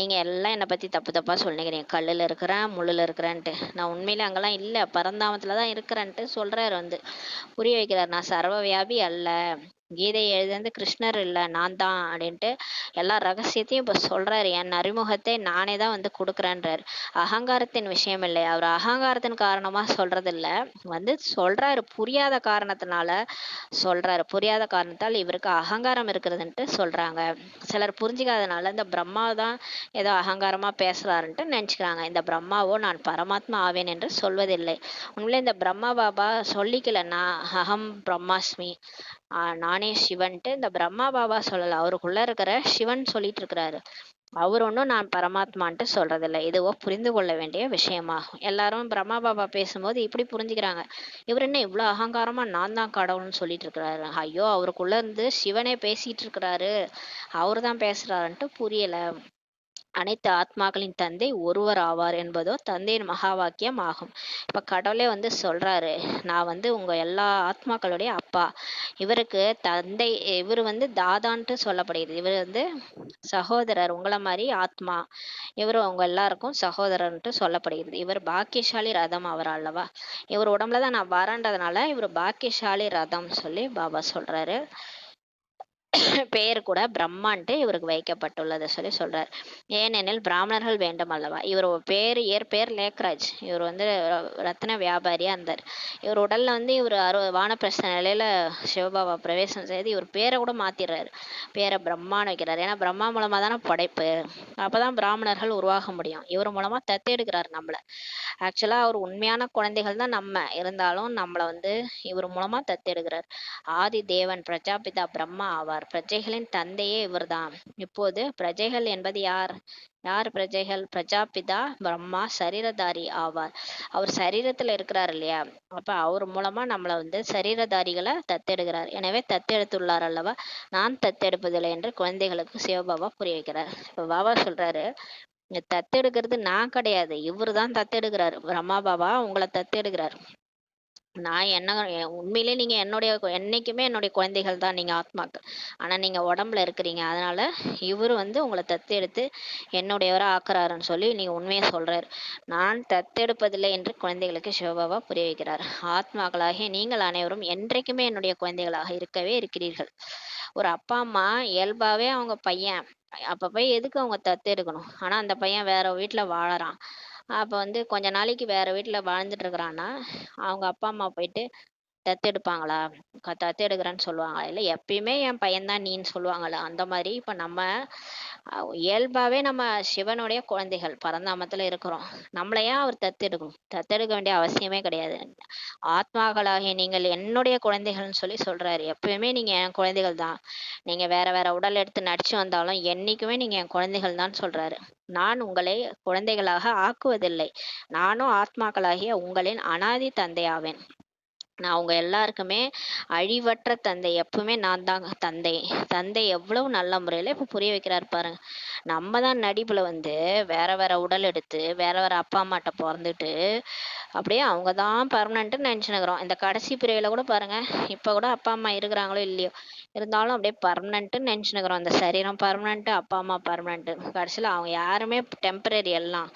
நீங்க எல்லாம் என்னை பத்தி தப்பு தப்பா சொல்லிக்கிறீங்க, கல்லுல இருக்கிறேன் முள்ளுல இருக்கிறேன்ட்டு. நான் உண்மையிலே அங்கெல்லாம் இல்ல, பரந்தாமத்துலதான் இருக்கிறேன்ட்டு சொல்றாரு வந்து புரிய வைக்கிறார். நான் சர்வ வியாபி அல்ல, கீதையை எழுதுனது கிருஷ்ணர் இல்ல, நான் தான் அப்படின்ட்டு எல்லா ரகசியத்தையும் இப்ப சொல்றாரு. என் அறிமுகத்தை நானே தான் வந்து கொடுக்குறேன்றாரு. அகங்காரத்தின் விஷயம் இல்லை, அவர் அகங்காரத்தின் காரணமா சொல்றது இல்ல, வந்து சொல்றாரு புரியாத காரணத்தினால சொல்றாரு. புரியாத காரணத்தால் இவருக்கு அகங்காரம் இருக்கிறதுன்ட்டு சொல்றாங்க. சிலர் புரிஞ்சுக்காதனால இந்த பிரம்மா தான் ஏதோ அகங்காரமா பேசுறாருன்ட்டு நினைச்சுக்கிறாங்க. இந்த பிரம்மாவோ நான் பரமாத்மா ஆவேன் என்று சொல்வதில்லை. உண்மையிலே இந்த பிரம்மா பாபா சொல்லிக்கல நான் அகம் பிரம்மாஸ்மி, நானே சிவன்ட்டு இந்த பிரம்மா பாபா சொல்லல, அவருக்குள்ள இருக்கிற சிவன் சொல்லிட்டு இருக்கிறாரு. அவர் ஒன்றும் நான் பரமாத்மான்ட்டு சொல்றதில்லை. இதுவோ புரிந்து கொள்ள வேண்டிய விஷயமாகும். எல்லாரும் பிரம்மா பாபா பேசும்போது இப்படி புரிஞ்சுக்கிறாங்க, இவர் என்ன இவ்வளவு அகங்காரமா நான் தான் கடவுள்னு சொல்லிட்டு இருக்கிறாரு. ஐயோ, அவருக்குள்ள இருந்து சிவனே பேசிட்டு இருக்கிறாரு, அவரு தான் பேசுறாருன்ட்டு புரியல. அனைத்து ஆத்மாக்களின் தந்தை ஒருவர் ஆவார் என்பதோ தந்தையின் மகா வாக்கியம் ஆகும். இப்ப கடவுளே வந்து சொல்றாரு, நான் வந்து உங்க எல்லா ஆத்மாக்களுடைய அப்பா. இவருக்கு தந்தை, இவர் வந்து தாதான்ட்டு சொல்லப்படுகிறது. இவர் வந்து சகோதரர், உங்களை மாதிரி ஆத்மா. இவர் உங்க எல்லாருக்கும் சகோதரர்ன்ட்டு சொல்லப்படுகிறது. இவர் பாக்கியசாலி ரதம் அவர் அல்லவா? இவர் உடம்புலதான் நான் வரேன்றதுனால இவர் பாக்கியசாலி ரதம் சொல்லி பாபா சொல்றாரு. பெயர் கூட பிரம்மான்ட்டு இவருக்கு வைக்கப்பட்டுள்ளது சொல்லி சொல்றார். ஏனெனில் பிராமணர்கள் வேண்டும் அல்லவா? இவர் பேர் இயற்பெயர் லேக்ராஜ். இவர் வந்து ரத்ன வியாபாரியா இருந்தார். இவர் உடல்ல வந்து இவர் வானப்பிரஸ்த நிலையில சிவபாபா பிரவேசம் செய்து இவர் பேரை கூட மாத்திடுறாரு. பேரை பிரம்மான்னு வைக்கிறார். ஏன்னா பிரம்மா மூலமா தானே படைப்பு, அப்பதான் பிராமணர்கள் உருவாக முடியும். இவர் மூலமா தத்தெடுக்கிறார் நம்மள. ஆக்சுவலா அவர் உண்மையான குழந்தைகள் தான் நம்ம, இருந்தாலும் நம்மள வந்து இவர் மூலமா தத்தெடுக்கிறார். ஆதி தேவன் பிரஜாபிதா பிரம்மா ஆவார். பிரஜைகளின் தந்தையே இவர்தான். இப்போது பிரஜைகள் என்பது யார்? யார் பிரஜைகள்? பிரஜாபிதா பிரம்மா சரீரதாரி ஆவார். அவர் சரீரத்துல இருக்கிறார் இல்லையா? அப்ப அவர் மூலமா நம்மள வந்து சரீரதாரிகளை தத்தெடுக்கிறார். எனவே தத்தெடுத்துள்ளார் அல்லவா? நான் தத்தெடுப்பதில்லை என்று குழந்தைகளுக்கு சிவபாபா புரிய வைக்கிறார். இப்ப பாபா சொல்றாரு, இங்க தத்தெடுக்கிறது நான் கிடையாது, இவரு தான் தத்தெடுக்கிறாரு. பிரம்மா பாபா உங்களை தத்தெடுக்கிறார். நான் என்ன உண்மையிலே நீங்க என்னுடைய என்னைக்குமே என்னுடைய குழந்தைகள் தான் நீங்க ஆத்மாக்கள். ஆனா நீங்க உடம்புல இருக்கிறீங்க, அதனால இவரு வந்து உங்களை தத்தெடுத்து என்னுடையவரா ஆக்குறாருன்னு சொல்லி நீங்க உண்மையை சொல்றாரு. நான் தத்தெடுப்பதில்லை என்று குழந்தைகளுக்கு சிவபாபா புரிய வைக்கிறார். ஆத்மாக்களாகிய நீங்கள் அனைவரும் என்றைக்குமே என்னுடைய குழந்தைகளாக இருக்கவே இருக்கிறீர்கள். ஒரு அப்பா அம்மா இயல்பாவே அவங்க பையன் அப்ப போய் எதுக்கு அவங்க தத்து எடுக்கணும்? ஆனா அந்த பையன் வேற வீட்டுல வாழறான். அப்ப வந்து கொஞ்ச நாளைக்கு வேற வீட்டுல வாழ்ந்துட்டு இருக்கிறான்னா அவங்க அப்பா அம்மா போயிட்டு தத்தெடுப்பாங்களா? தத்தெடுக்கிறேன்னு சொல்லுவாங்களா? இல்ல எப்பயுமே என் பையன் தான் நீன்னு சொல்லுவாங்கல்ல, அந்த மாரி இப்ப நம்ம இயல்பாவே நம்ம சிவனுடைய குழந்தைகள் பரந்தாமத்துல இருக்கிறோம். நம்மள ஏன் அவர் தத்தெடுக்கணும்? தத்தெடுக்க வேண்டிய அவசியமே கிடையாது. ஆத்மாக்களாகிய நீங்கள் என்னுடைய குழந்தைகள்னு சொல்லி சொல்றாரு. எப்பயுமே நீங்க என் குழந்தைகள் தான். நீங்க வேற வேற உடல் எடுத்து நடிச்சு வந்தாலும் என்னைக்குமே நீங்க என் குழந்தைகள் தான் சொல்றாரு. நான் உங்களை குழந்தைகளாக ஆக்குவதில்லை. நானும் ஆத்மாக்களாகிய உங்களின் அனாதி தந்தையாவேன். நான் உங்க எல்லாருக்குமே அழிவற்ற தந்தை. எப்பவுமே நான் தாங்க தந்தை. தந்தை எவ்வளவு நல்ல முறையில இப்ப புரிய வைக்கிறாரு பாருங்க. நம்ம தான் நடிப்புல வந்து வேற வேற உடல் எடுத்து வேற வேற அப்பா அம்மாட்ட பொறந்துட்டு அப்படியே அவங்க தான் பர்மனன்ட்னு நினைச்சுனுக்குறோம். இந்த கடைசி பிரிவுல கூட பாருங்க, இப்ப கூட அப்பா அம்மா இருக்கிறாங்களோ இல்லையோ, இருந்தாலும் அப்படியே பர்மனன்ட்னு நினைச்சுனுக்குறோம். இந்த சரீரம் பர்மனன்ட், அப்பா அம்மா பர்மனன்ட். கடைசியில அவங்க யாருமே டெம்பரரி எல்லாம்.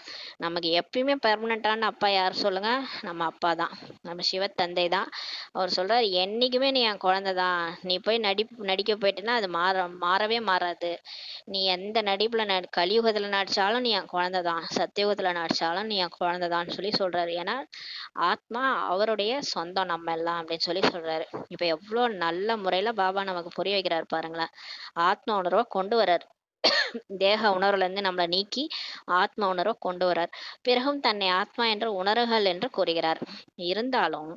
நமக்கு எப்பயுமே பெர்மனண்டான அப்பா யார் சொல்லுங்க? நம்ம அப்பா தான். நம்ம சிவத்தந்தை தான். அவர் சொல்றாரு, என்னைக்குமே நீ என் குழந்தை தான். நீ போய் நடிக்க போயிட்டேன்னா அது மாறவே மாறாது. நீ எந்த நடிப்புல கலியுகத்துல நடிச்சாலும் நீ என் குழந்தை தான். சத்தியுகத்துல நடிச்சாலும் நீ என் குழந்தை தான் சொல்லி சொல்றாரு. ஏன்னா ஆத்மா அவருடைய சொந்தம் நம்ம எல்லாம் அப்படின்னு சொல்லி சொல்றாரு. இப்ப எவ்வளவு நல்ல முறையில பாபா நமக்கு புரிய வைக்கிறாரு பாருங்களேன். ஆத்ம உணர்வை கொண்டு வர்றாரு. தேக உணர்வுல இருந்து நம்மளை நீக்கி ஆத்ம உணர்வை கொண்டு வரார். பிறகும் தன்னை ஆத்மா என்ற உணர்வுகள் என்று கூறுகிறார். இருந்தாலும்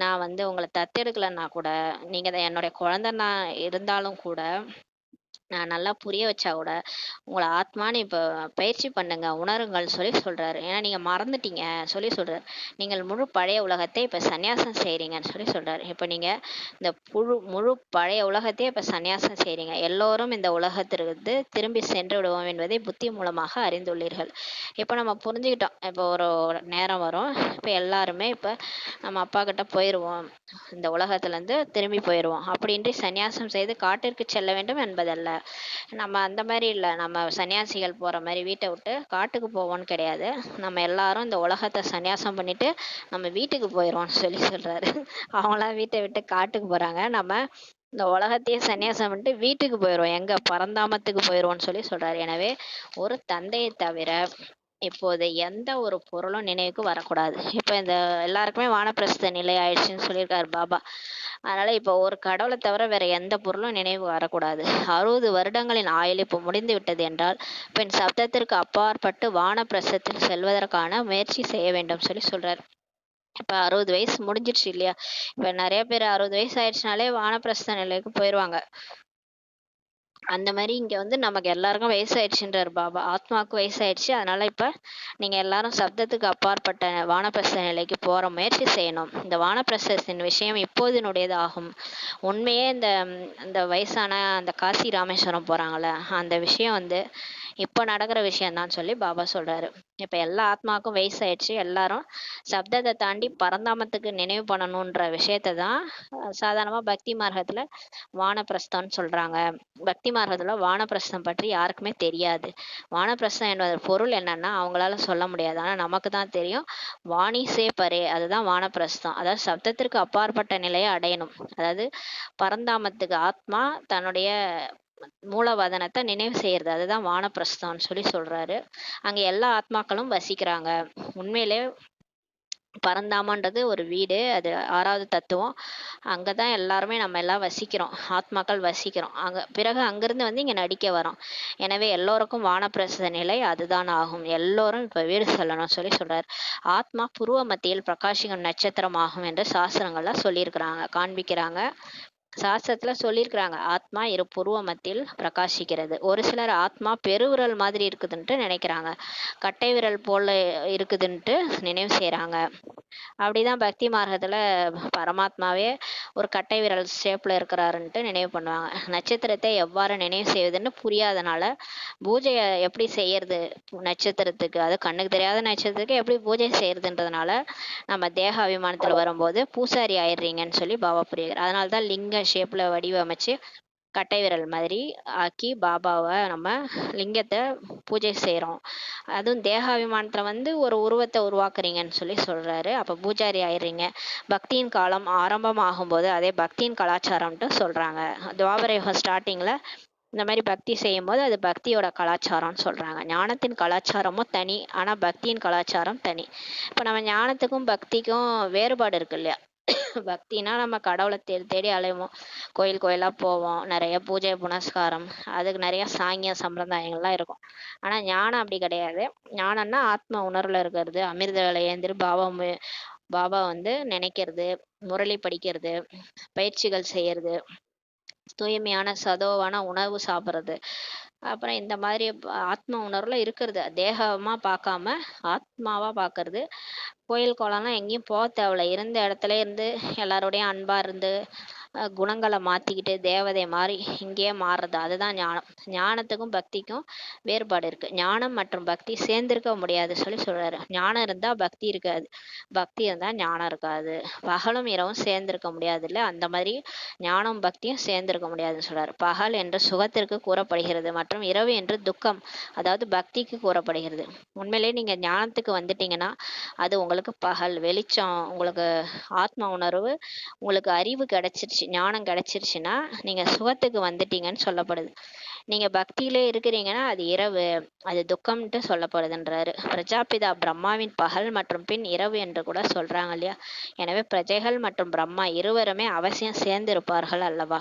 நான் வந்து உங்களை தத்தெடுக்கலைன்னா கூட, நீங்க என்னுடைய குழந்தைன்னா இருந்தாலும் கூட, நான் நல்லா புரிய வச்சா கூட உங்களை ஆத்மான்னு இப்ப பயிற்சி பண்ணுங்க, உணருங்கள் சொல்லி சொல்றாரு. ஏன்னா நீங்க மறந்துட்டீங்க சொல்லி சொல்றாரு. நீங்கள் முழு பழைய உலகத்தை இப்ப சந்நியாசம் செய்றீங்கன்னு சொல்லி சொல்றாரு. இப்ப நீங்க இந்த முழு பழைய உலகத்தையே இப்ப சந்நியாசம் செய்றீங்க. எல்லோரும் இந்த உலகத்திற்கு திரும்பி சென்று விடுவோம் என்பதை புத்தி மூலமாக அறிந்துள்ளீர்கள். இப்ப நம்ம புரிஞ்சுக்கிட்டோம். இப்போ ஒரு நேரம் வரும். இப்ப எல்லாருமே இப்ப நம்ம அப்பா கிட்ட போயிருவோம். இந்த உலகத்துல இருந்து திரும்பி போயிருவோம். அப்படின்றி சந்நியாசம் செய்து காட்டிற்கு செல்ல வேண்டும் என்பதல்ல. நம்ம அந்த மாதிரி இல்ல. நம்ம சன்னியாசிகள் போற மாதிரி வீட்டை விட்டு காட்டுக்கு போவோம்னு கிடையாது. நம்ம எல்லாரும் இந்த உலகத்தை சன்னியாசம் பண்ணிட்டு நம்ம வீட்டுக்கு போயிடுவோம்னு சொல்லி சொல்றாரு. அவங்களாம் வீட்டை விட்டு காட்டுக்கு போறாங்க. நம்ம இந்த உலகத்தையே சன்னியாசம் பண்ணிட்டு வீட்டுக்கு போயிடுவோம். எங்க பரந்தாமத்துக்கு போயிடுவோம்னு சொல்லி சொல்றாரு. எனவே ஒரு தந்தையை தவிர இப்போது எந்த ஒரு பொருளும் நினைவுக்கு வரக்கூடாது. இப்ப இந்த எல்லாருக்குமே வானப்பிரஸ்த நிலை ஆயிடுச்சுன்னு சொல்லியிருக்காரு பாபா. அதனால இப்ப ஒரு கடவுளை தவிர வேற எந்த பொருளும் நினைவு வரக்கூடாது. 60 வருடங்களின் ஆயுள் இப்போ முடிந்து விட்டது என்றால் பின் சப்தத்திற்கு அப்பாற்பட்டு வானப்பிரஸ்தத்தில் செல்வதற்கான முயற்சி செய்ய வேண்டும் சொல்லி சொல்றாரு. இப்ப 60 வயசு முடிஞ்சிருச்சு இல்லையா? இப்ப நிறைய பேர் 60 வயசு ஆயிடுச்சுனாலே வானப்பிரஸ்த நிலைக்கு போயிருவாங்க. அந்த மாதிரி இங்க வந்து நமக்கு எல்லாருக்கும் வயசாயிடுச்சுன்றாரு பாபா. ஆத்மாவுக்கு வயசாயிடுச்சு. அதனால இப்ப நீங்க எல்லாரும் சப்தத்துக்கு அப்பாற்பட்ட வானப்பிரஸ்த நிலைக்கு போற முயற்சி செய்யணும். இந்த வானப்பிரஸ்தத்தின் விஷயம் இப்போதினுடையது ஆகும். உண்மையே இந்த வயசான அந்த காசி ராமேஸ்வரம் போறாங்கல்ல, அந்த விஷயம் வந்து இப்ப நடக்கிற விஷயம்தான் சொல்லி பாபா சொல்றாரு. இப்ப எல்லா ஆத்மாவுக்கும் வயசாயிடுச்சு. எல்லாரும் சப்தத்தை தாண்டி பரந்தாமத்துக்கு நினைவு பண்ணணும்ன்ற விஷயத்தை தான் சாதாரணமா பக்தி மார்க்கத்துல வானப்பிரஸ்தம்னு சொல்றாங்க. பக்தி மார்க்கத்துல வானப்பிரஸ்தம் பற்றி யாருக்குமே தெரியாது. வானப்பிரஸ்தம் என்பது பொருள் என்னன்னா அவங்களால சொல்ல முடியாது. ஆனா நமக்கு தான் தெரியும். வாணி சே பரே, அதுதான் வானப்பிரஸ்தம். அதாவது சப்தத்திற்கு அப்பாற்பட்ட நிலையை அடையணும். அதாவது பரந்தாமத்துக்கு ஆத்மா தன்னுடைய மூலவதனத்தை நினைவு செய்யறது, அதுதான் வானப்பிரஸ்தம்னு சொல்லி சொல்றாரு. அங்க எல்லா ஆத்மாக்களும் வசிக்கிறாங்க. உண்மையிலே பரந்தாமன்றது ஒரு வீடு. அது 6வது தத்துவம். அங்கதான் எல்லாருமே நம்ம எல்லாம் வசிக்கிறோம். ஆத்மாக்கள் வசிக்கிறோம். பிறகு அங்கிருந்து வந்து இங்க நடிக்க வரோம். எனவே எல்லோருக்கும் வானப்பிரஸ்த நிலை அதுதான் ஆகும். எல்லோரும் இப்ப வீடு செல்லணும் சொல்லி சொல்றாரு. ஆத்மா புருவ மத்தியில் பிரகாசிக்கும் நட்சத்திரம் ஆகும் என்று சாஸ்திரங்கள்ல சொல்லியிருக்கிறாங்க, காண்பிக்கிறாங்க. சாஸ்திரத்துல சொல்லியிருக்கிறாங்க, ஆத்மா இரு புருவ மத்தியில் பிரகாசிக்கிறது. ஒரு சிலர் ஆத்மா பெருவிரல் மாதிரி இருக்குதுன்ட்டு நினைக்கிறாங்க. கட்டை விரல் போல இருக்குதுன்ட்டு நினைவு செய்யறாங்க. அப்படிதான் பக்தி மார்க்கத்துல பரமாத்மாவே ஒரு கட்டை விரல் ஷேப்ல இருக்கிறாருன்ட்டு நினைவு பண்ணுவாங்க. நட்சத்திரத்தை எவ்வாறு நினைவு செய்வதுன்னு புரியாதனால பூஜையை எப்படி செய்யறது, நட்சத்திரத்துக்கு அது கண்ணுக்கு தெரியாத நட்சத்திரத்துக்கு எப்படி பூஜை செய்யறதுன்றதுனால நம்ம தேக அபிமானத்துல வரும்போது பூசாரி ஆயிடுறீங்கன்னு சொல்லி பாபா புரியுறாரு. அதனாலதான் லிங்க ஷேப்ல வடிவமைச்சு கட்டை விரல் மாதிரி ஆக்கி பாபாவை நம்ம லிங்கத்தை பூஜை செய்கிறோம். அதுவும் தேகாபிமானத்தில் வந்து ஒரு உருவத்தை உருவாக்குறீங்கன்னு சொல்லி சொல்கிறாரு. அப்போ பூஜாரி ஆயிடுறீங்க. பக்தியின் காலம் ஆரம்பமாகும் போது அதே பக்தியின் கலாச்சாரம்ட்டு சொல்கிறாங்க. துவாபர யுகம் ஸ்டார்டிங்கில் இந்த மாதிரி பக்தி செய்யும் போது அது பக்தியோட கலாச்சாரம்னு சொல்கிறாங்க. ஞானத்தின் கலாச்சாரமும் தனி, ஆனால் பக்தியின் கலாச்சாரம் தனி. இப்போ நம்ம ஞானத்துக்கும் பக்திக்கும் வேறுபாடு இருக்கு இல்லையா? பக்தினா நம்ம கடவுளை தேடி தேடி அலைவோம், கோயில் கோயிலாக போவோம், நிறைய பூஜை புனஸ்காரம், அதுக்கு நிறைய சாங்கிய சம்பிரதாயங்கள்லாம் இருக்கும். ஆனால் ஞானம் அப்படி கிடையாது. ஞானம்னா ஆத்ம உணர்வில் இருக்கிறது, அமிர்த வேலை ஏந்திரி பாபா வந்து நினைக்கிறது, முரளி படிக்கிறது, பயிற்சிகள் செய்யறது, தூய்மையான சதோவான உணவு சாப்பிட்றது, அப்புறம் இந்த மாதிரி ஆத்ம உணர்வுல இருக்கிறது, தேகமா பார்க்காம ஆத்மாவா பார்க்கறது. கோயில் குளம்லாம் எங்கேயும் போக தேவையில்ல, இருந்த இடத்துல இருந்து எல்லாரோடையும் அன்பா இருந்து குணங்களை மாத்திக்கிட்டு தேவதை மாதிரி இங்கேயே மாறுறது, அதுதான் ஞானம். ஞானத்துக்கும் பக்திக்கும் வேறுபாடு இருக்கு. ஞானம் மற்றும் பக்தி சேர்ந்திருக்க முடியாது சொல்லி சொல்றாரு. ஞானம் இருந்தா பக்தி இருக்காது, பக்தி இருந்தா ஞானம் இருக்காது. பகலும் இரவும் சேர்ந்திருக்க முடியாது இல்ல, அந்த மாதிரி ஞானம் பக்தியும் சேர்ந்திருக்க முடியாதுன்னு சொல்றாரு. பகல் என்று சுகத்திற்கு கூறப்படுகிறது மற்றும் இரவு என்று துக்கம், அதாவது பக்திக்கு கூறப்படுகிறது. உண்மையிலேயே நீங்க ஞானத்துக்கு வந்துட்டீங்கன்னா அது உங்களுக்கு பகல் வெளிச்சம், உங்களுக்கு ஆத்ம உணர்வு, உங்களுக்கு அறிவு கிடைச்சிருச்சு, ஞானம் கிடைச்சிருச்சுன்னா நீங்க சுகத்துக்கு வந்துட்டீங்கன்னு சொல்லப்படுது. நீங்க பக்தியிலே இருக்கிறீங்கன்னா அது இரவு, அது துக்கம்ட்டு சொல்லப்படுதுன்றாரு. பிரஜாபிதா பிரம்மாவின் பகல் மற்றும் பின் இரவு என்று கூட சொல்றாங்க இல்லையா. எனவே பிரஜைகள் மற்றும் பிரம்மா இருவருமே அவசியம் சேர்ந்து இருப்பார்கள் அல்லவா.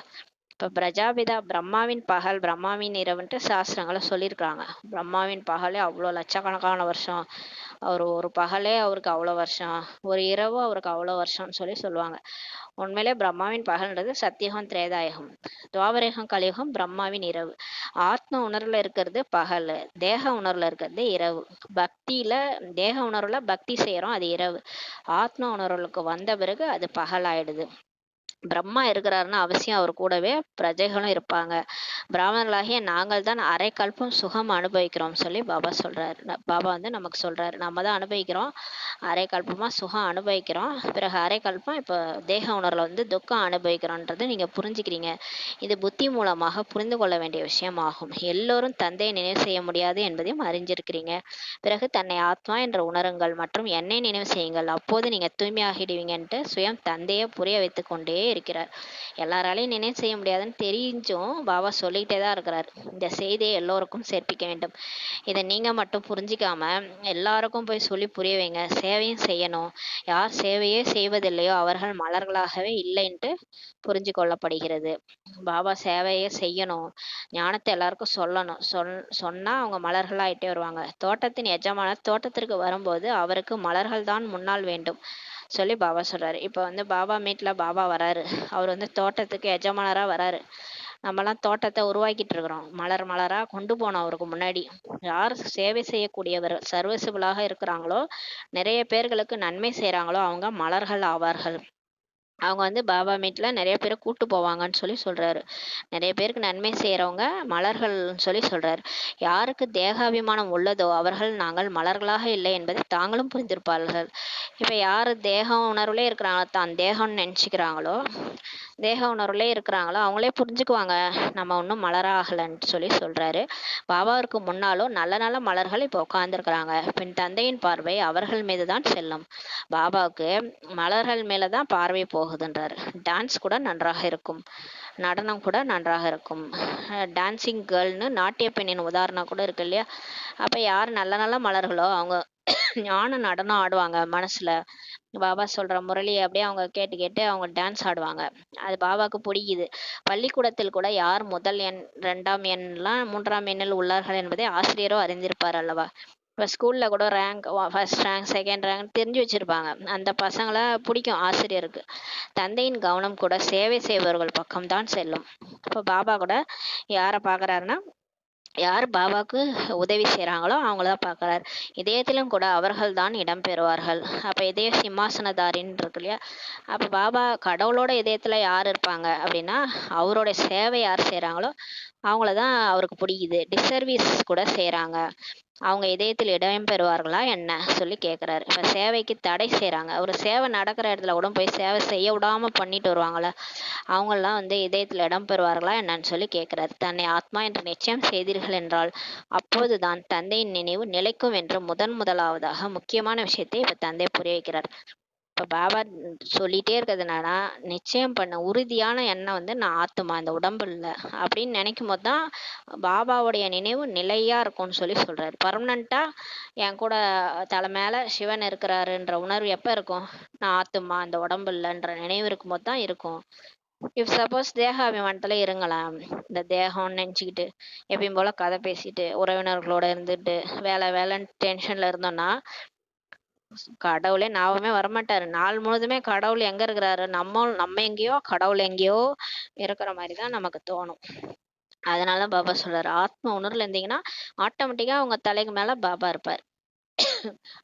இப்ப பிரஜாபிதா பிரம்மாவின் பகல் பிரம்மாவின் இரவுன்ட்டு சாஸ்திரங்களை சொல்லியிருக்காங்க. பிரம்மாவின் பகலே அவ்வளோ லட்சக்கணக்கான வருஷம், ஒரு பகலே அவருக்கு அவ்வளோ வருஷம், ஒரு இரவு அவருக்கு அவ்வளோ வருஷம்னு சொல்லுவாங்க. உண்மையிலே பிரம்மாவின் பகல்ன்றது சத்தியகம் திரேதாயகம், துவாபரேகம் கலியுகம் பிரம்மாவின் இரவு. ஆத்ம உணர்வுல இருக்கிறது பகல், தேக உணர்வுல இருக்கிறது இரவு. பக்தியில தேக உணர்வுல பக்தி செய்யறோம், அது இரவு. ஆத்ம உணர்வுக்கு வந்த பிறகு அது பகல் ஆயிடுது. பிரம்மா இருக்கிறாருன்னா அவசியம் அவர் கூடவே பிரஜைகளும் இருப்பாங்க. பிராமணர்களாகிய நாங்கள் தான் அரை கல்பம் சுகம் அனுபவிக்கிறோம் சொல்லி பாபா சொல்றாரு. பாபா வந்து நமக்கு சொல்றாரு, நம்ம தான் அனுபவிக்கிறோம், அரை கல்பமா சுகம் அனுபவிக்கிறோம், பிறகு அரை கல்பம் இப்போ தேக உணர்வுல வந்து துக்கம் அனுபவிக்கிறோன்றது நீங்க புரிஞ்சுக்கிறீங்க. இது புத்தி மூலமாக புரிந்து கொள்ள வேண்டிய விஷயம் ஆகும். எல்லோரும் தந்தையை நினைவு செய்ய முடியாது என்பதையும் அறிஞ்சிருக்கிறீங்க. பிறகு தன்னை ஆத்மா என்று உணருங்கள் மற்றும் என்னை நினைவு செய்யுங்கள், அப்போது நீங்க தூய்மையாகிடுவீங்கன்ட்டு சுயம் தந்தையை புரிய வைத்து கொண்டே இருக்கிறார். எல்லாராலையும் நினைவு செய்ய முடியாதுன்னு தெரிஞ்சும் பாபா சொல்லிக்கிட்டே தான் இருக்கிறார். இந்த செய்தியை எல்லோருக்கும் சேர்ப்பிக்க வேண்டும். இதை நீங்க மட்டும் புரிஞ்சிக்காம எல்லாருக்கும் போய் சொல்லி புரிய வைங்க. சேவையும் செய்யணும். யார் சேவையே செய்வதில்லையோ அவர்கள் மலர்களாகவே இல்லைன்ட்டு புரிஞ்சு கொள்ளப்படுகிறது. பாபா சேவையே செய்யணும், ஞானத்தை எல்லாருக்கும் சொல்லணும். சொன்னா அவங்க மலர்களாயிட்டே வருவாங்க. தோட்டத்தின் எஜமானர் தோட்டத்திற்கு வரும்போது அவருக்கு மலர்கள் தான் முன்னால் வேண்டும் சொல்லி பாபா சொல்றாரு. இப்போ வந்து பாபா மீட்ல பாபா வராரு, அவர் வந்து தோட்டத்துக்கு எஜமானரா வராரு. நம்மலாம் தோட்டத்தை உருவாக்கிட்டு இருக்கிறோம், மலர் மலரா கொண்டு போனோம் அவருக்கு முன்னாடி. யார் சேவை செய்யக்கூடியவர் சர்வசிபிளாக இருக்கிறாங்களோ, நிறைய பேர்களுக்கு நன்மை செய்யறாங்களோ அவங்க மலர்கள் ஆவார்கள். அவங்க வந்து பாபா மீட்ல நிறைய பேரை கூட்டு போவாங்கன்னு சொல்றாரு. நிறைய பேருக்கு நன்மை செய்யறவங்க மலர்கள் சொல்றாரு. யாருக்கு தேகாபிமானம் உள்ளதோ அவர்கள் நாங்கள் மலர்களாக இல்லை என்பதை தாங்களும் புரிந்திருப்பார்கள். இப்ப யாரு தேக உணர்வுலே இருக்கிறாங்களோ, தான் தேகம்னு நினைச்சுக்கிறாங்களோ, தேக உணர்வுலே இருக்கிறாங்களோ அவங்களே புரிஞ்சுக்குவாங்க நம்ம ஒன்றும் மலராகலன்னு சொல்றாரு. பாபாவிற்கு முன்னாலும் நல்ல நல்ல மலர்கள் இப்போ உட்கார்ந்துருக்கிறாங்க. பின் தந்தையின் பார்வை அவர்கள் மீதுதான் செல்லும். பாபாவுக்கு மலர்கள் மேலதான் பார்வை போகுதுன்றாரு. டான்ஸ் கூட நன்றாக இருக்கும், நடனம் கூட நன்றாக இருக்கும். டான்சிங் கேர்ள்னு நாட்டிய பெண்ணின் உதாரணம் கூட இருக்கு இல்லையா. அப்ப யார் நல்ல நல்ல மலர்களோ அவங்க ஞான நடனம் ஆடுவாங்க மனசுல. பாபா சொல்ற முரளியை அப்படியே அவங்க கேட்டு கேட்டு அவங்க டான்ஸ் ஆடுவாங்க. அது பாபாவுக்கு பிடிக்குது. பள்ளிக்கூடத்தில் கூட யார் முதல் எண், 2ஆம் எண்லாம் 3ஆம் எண்ணில் உள்ளார்கள் என்பதை ஆசிரியரோ அறிந்திருப்பார் அல்லவா. இப்போ ஸ்கூல்ல கூட rank, first rank, second rank தெரிஞ்சு வச்சிருப்பாங்க. அந்த பசங்களை பிடிக்கும் ஆசிரியருக்கு. தந்தையின் கவனம் கூட சேவை செய்பவர்கள் பக்கம்தான் செல்லும். இப்போ பாபா கூட யாரை பார்க்குறாருன்னா, யார் பாபாவுக்கு உதவி செய்கிறாங்களோ அவங்களதான் பார்க்குறாரு. இதயத்திலும் கூட அவர்கள் தான் இடம் பெறுவார்கள். அப்போ இதய சிம்மாசனதாரின்னு இருக்கு இல்லையா. அப்போ பாபா கடவுளோட இதயத்தில் யார் இருப்பாங்க அப்படின்னா, அவரோட சேவை யார் செய்கிறாங்களோ அவங்கள தான் அவருக்கு பிடிக்குது. டிசர்வீஸ் கூட செய்கிறாங்க, அவங்க இதயத்தில் இடம் பெறுவார்களா என்ன கேட்குறாரு. இப்போ சேவைக்கு தடை செய்கிறாங்க, ஒரு சேவை நடக்கிற இடத்துல கூட போய் சேவை செய்ய விடாமல் பண்ணிட்டு வருவாங்களே, அவங்கெல்லாம் வந்து இதயத்தில் இடம் பெறுவார்களா என்னன்னு கேட்குறாரு. தன்னை ஆத்மா என்று நிச்சயம் செய்தீர்கள் என்றால் அப்போதுதான் தந்தையின் நினைவு நிலைக்கும் என்று முதலாவதாக முக்கியமான விஷயத்தை இப்போ தந்தை புரிய வைக்கிறார். இப்ப பாபா சொல்லிட்டே இருக்கிறது என்னன்னா, நிச்சயம் பண்ண உறுதியான எண்ணம் வந்து நான் ஆத்துமா, இந்த உடம்பு இல்ல அப்படின்னு நினைக்கும் போது தான் பாபாவுடைய நினைவு நிலையா இருக்கும்னு சொல்லி சொல்றாரு. பர்மனண்டா என் கூட தலை மேல சிவன் இருக்கிறாருன்ற உணர்வு எப்ப இருக்கும்? நான் ஆத்துமா, இந்த உடம்பு இல்லைன்ற நினைவு இருக்கும்போது தான் இருக்கும். இஃப் சப்போஸ் தேக அபிமானத்துல இருங்களேன், இந்த தேகம்னு நினைச்சுக்கிட்டு எப்பயும் போல கதை பேசிட்டு உறவினர்களோட இருந்துட்டு வேலை வேலைன்னு டென்ஷன்ல இருந்தோம்னா கடவுளே ஞாபகமே வரமாட்டாரு. நாள் முழுதுமே கடவுள் எங்க இருக்கிறாரு, நம்ம எங்கேயோ கடவுள் எங்கேயோ இருக்கிற மாதிரி தான் நமக்கு தோணும். அதனால பாபா சொல்றாரு, ஆத்ம உணர்வுல இருந்தீங்கன்னா ஆட்டோமேட்டிக்கா உங்க தலைக்கு மேல பாபா இருப்பார்.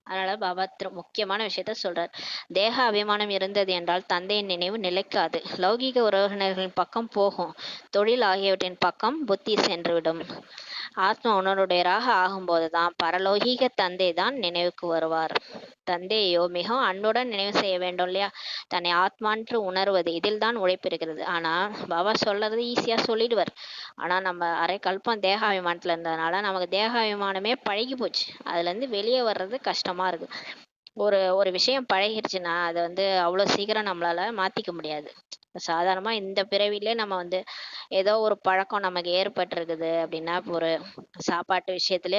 அதனால பாபா முக்கியமான விஷயத்த சொல்றார். தேக அபிமானம் இருந்தது என்றால் தந்தையின் நினைவு நிலைக்காது. லௌகீக உறவினர்களின் பக்கம் போகும். தொழில் ஆகியவற்றின் பக்கம் புத்தி சென்றுவிடும். ஆத்ம உணர்வுடையராக ஆகும்போதுதான் பரலோகீக தந்தை தான் நினைவுக்கு வருவார். தந்தையோ மிகவும் அன்புடன் நினைவு செய்ய வேண்டும் இல்லையா? தன்னை ஆத்மான்று உணர்வது இதில் தான் உழைப்பு இருக்கிறது. ஆனா பாபா சொல்றது ஈஸியா சொல்லிடுவார். ஆனா நம்ம அரை கல்பம் தேகாபிமானத்துல இருந்ததுனால நமக்கு தேகாபிமானமே பழகி போச்சு. அதுல இருந்து வெளியே வர்றது கஷ்டமா இருக்கு. ஒரு ஒரு விஷயம் பழகிருச்சுன்னா அதை வந்து அவ்வளவு சீக்கிரம் நம்மளால மாத்திக்க முடியாது. சாதாரணமா இந்த பிறவிலே நம்ம வந்து ஏதோ ஒரு பழக்கம் நமக்கு ஏற்பட்டிருக்குது அப்படின்னா, ஒரு சாப்பாட்டு விஷயத்துல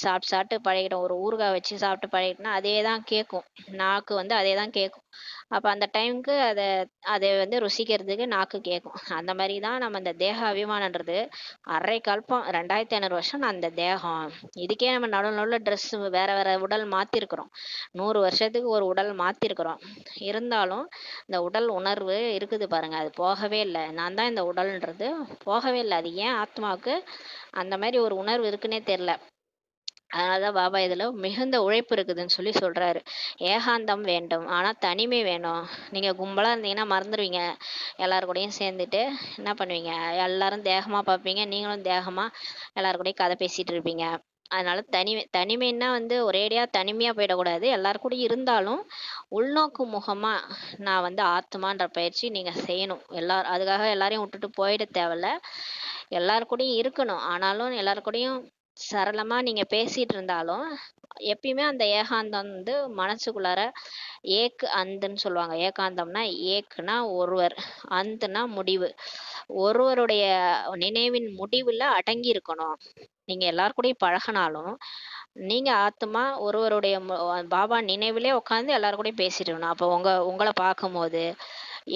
சாப்பிட்டு சாப்பிட்டு பழகிட்டோம். ஒரு ஊறுகாய் வச்சு சாப்பிட்டு பழகிட்டோம்னா அதே தான் கேட்கும். நாக்கு வந்து அதே தான் கேட்கும். அப்ப அந்த டைமுக்கு அதை வந்து ருசிக்கிறதுக்கு நாக்கு கேட்கும். அந்த மாதிரி தான் நம்ம இந்த தேக அபிமானன்றது அரை கல்பம் 2500 வருஷம் நான் அந்த தேகம் இதுக்கே நம்ம நடுவில் நடுவில் ட்ரெஸ் வேற வேற உடல் மாத்திருக்கிறோம். 100 வருஷத்துக்கு ஒரு உடல் மாத்திருக்கிறோம். இருந்தாலும் இந்த உடல் உணர்வு இருக்குது பாருங்க, அது போகவே இல்லை. நான் தான் இந்த உடல்ன்றது போகவே இல்லை. அது ஏன் ஆத்மாவுக்கு அந்த மாதிரி ஒரு உணர்வு இருக்குன்னே தெரியல. அதனாலதான் பாபா இதுல மிகுந்த உழைப்பு இருக்குதுன்னு சொல்லி சொல்றாரு. ஏகாந்தம் வேண்டும், ஆனா தனிமை வேணும். நீங்க கும்பலா இருந்தீங்கன்னா மறந்துடுவீங்க. எல்லாரு கூடயும் சேர்ந்துட்டு என்ன பண்ணுவீங்க, எல்லாரும் தேகமா பார்ப்பீங்க, நீங்களும் தேகமா எல்லாரு கூடயும் கதை பேசிட்டு இருப்பீங்க. அதனால தனிமைன்னா வந்து ஒரேடியா தனிமையா போயிடக்கூடாது. எல்லாரு கூட இருந்தாலும் உள்நோக்கு முகமா நான் வந்து ஆத்மான்ற பயிற்சி நீங்க செய்யணும். அதுக்காக எல்லாரையும் விட்டுட்டு போயிட தேவையில்ல. எல்லாரு கூடயும் இருக்கணும். ஆனாலும் எல்லாரு கூடயும் சரளமா நீங்க பேசிட்டு இருந்தாலும் எப்பயுமே அந்த ஏகாந்தம் வந்து மனசுக்குள்ளார அந்துன்னு சொல்லுவாங்க. ஏகாந்தம்னா ஏக்குனா ஒருவர், அந்துனா முடிவு. ஒருவருடைய நினைவின் முடிவுல அடங்கி இருக்கணும். நீங்க எல்லார் கூடயும் பழகினாலும் நீங்க ஆத்மா ஒருவருடைய பாபா நினைவிலே உட்காந்து எல்லாரு கூடயும் பேசிட்டு இருக்கணும். அப்போ உங்களை பார்க்கும்போது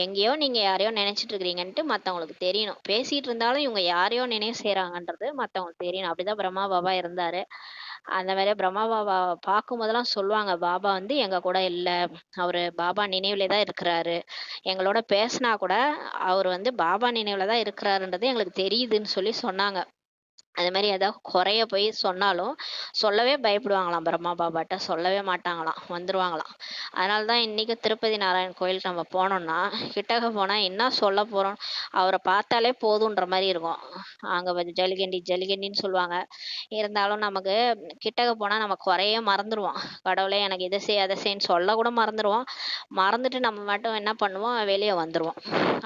எங்கேயோ நீங்க யாரையோ நினைச்சிட்டு இருக்கிறீங்கன்ட்டு மத்தவங்களுக்கு தெரியணும். பேசிட்டு இருந்தாலும் இவங்க யாரையோ நினைவு செய்யறாங்கன்றது மத்தவங்களுக்கு தெரியணும். அப்படிதான் பிரம்மா பாபா இருந்தாரு. அந்த மாதிரி பிரம்மா பாபா பார்க்கும் போதெல்லாம் சொல்லுவாங்க, பாபா வந்து எங்க கூட இல்ல, அவரு பாபா நினைவுல தான் இருக்கிறாரு. எங்களோட பேசினா கூட அவர் வந்து பாபா நினைவுல தான் இருக்கிறாருன்றது எங்களுக்கு தெரியுதுன்னு சொல்லி சொன்னாங்க. அது மாதிரி ஏதாவது குறைய போய் சொன்னாலும் சொல்லவே பயப்படுவாங்களாம். பிரம்மா பாபாட்ட சொல்லவே மாட்டாங்களாம், வந்துருவாங்களாம். அதனாலதான் இன்னைக்கு திருப்பதி நாராயண் கோயிலுக்கு நம்ம போனோம்னா கிட்டக்க போனா என்ன சொல்ல போறோம், அவரை பார்த்தாலே போதுன்ற மாதிரி இருக்கும். அங்க வந்து ஜல்லிகண்டி ஜல்லிகண்டின்னு சொல்லுவாங்க. இருந்தாலும் நமக்கு கிட்டக்க போனா நம்ம குறைய மறந்துடுவோம். கடவுளே எனக்கு இதை செய் அதை செய்ன்னு சொல்ல கூட மறந்துடுவோம். மறந்துட்டு நம்ம மட்டும் என்ன பண்ணுவோம், வெளியே வந்துருவோம்.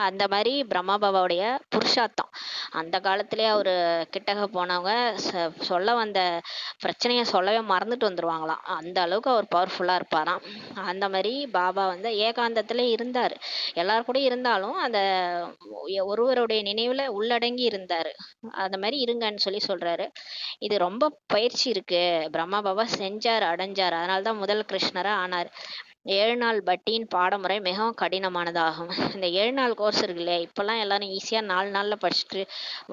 அந்த மாதிரி பிரம்மா பாபாவுடைய புருஷார்த்தம். அந்த காலத்திலே அவரு கிட்டக்க போனவங்க சொல்ல வந்த பிரச்சனைய சொல்லவே மறந்துட்டு வந்துருவாங்களாம். அந்த அளவுக்கு அவர் பவர்ஃபுல்லா இருப்பாராம். அந்த மாதிரி பாபா வந்து ஏகாந்தத்துல இருந்தாரு. எல்லாரும் கூட இருந்தாலும் அந்த ஒருவருடைய நினைவுல உள்ளடங்கி இருந்தாரு. அந்த மாதிரி இருங்கன்னு சொல்லி சொல்றாரு. இது ரொம்ப பயிற்சி இருக்கு. பிரம்மா பாபா செஞ்சாரு, அடைஞ்சாரு. அதனாலதான் முதல் கிருஷ்ணரா ஆனார். 7 நாள் பட்டியின் பாடமுறை மிகவும் கடினமானதாகும். இந்த 7 நாள் கோர்ஸ் இருக்கு இல்லையா, இப்பெல்லாம் எல்லாரும் ஈஸியா 4 நாள்ல படிச்சுட்டு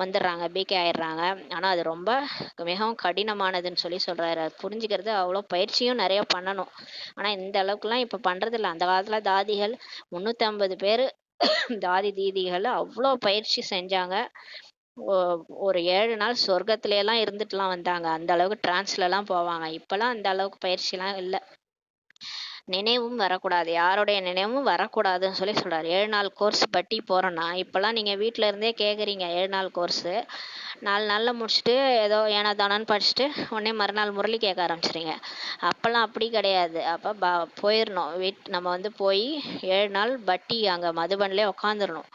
வந்துடுறாங்க, பிகே ஆயிடுறாங்க. ஆனா அது ரொம்ப மிகவும் கடினமானதுன்னு சொல்லி சொல்றாரு. அது புரிஞ்சுக்கிறது அவ்வளோ பயிற்சியும் நிறைய பண்ணணும். ஆனா இந்த அளவுக்குலாம் இப்ப பண்றது இல்லை. அந்த காலத்துல தாதிகள் 350 பேரு தாதி தீதிகள் அவ்வளோ பயிற்சி செஞ்சாங்க. ஒரு 7 நாள் சொர்க்கத்துல எல்லாம் இருந்துட்டுலாம் வந்தாங்க. அந்த அளவுக்கு டிரான்ஸ்ல எல்லாம் போவாங்க. இப்பெல்லாம் அந்த அளவுக்கு பயிற்சி எல்லாம் இல்லை. நினைவும் வரக்கூடாது, யாருடைய நினைவும் வரக்கூடாதுன்னு சொல்லி சொல்றாரு. 7 நாள் கோர்ஸ் பட்டி போறோம்னா இப்பெல்லாம் நீங்க வீட்டுல இருந்தே கேக்குறீங்க 7 நாள் கோர்ஸ். 4 நாள்ல முடிச்சுட்டு ஏதோ ஏனோ தானோன்னு படிச்சுட்டு உடனே மறுநாள் முரளி கேட்க ஆரம்பிச்சிடுங்க. அப்பெல்லாம் அப்படி கிடையாது. அப்ப போயிடணும். நம்ம வந்து போய் 7 நாள் பட்டி அங்க மதுபன்லயே உட்காந்துடணும்.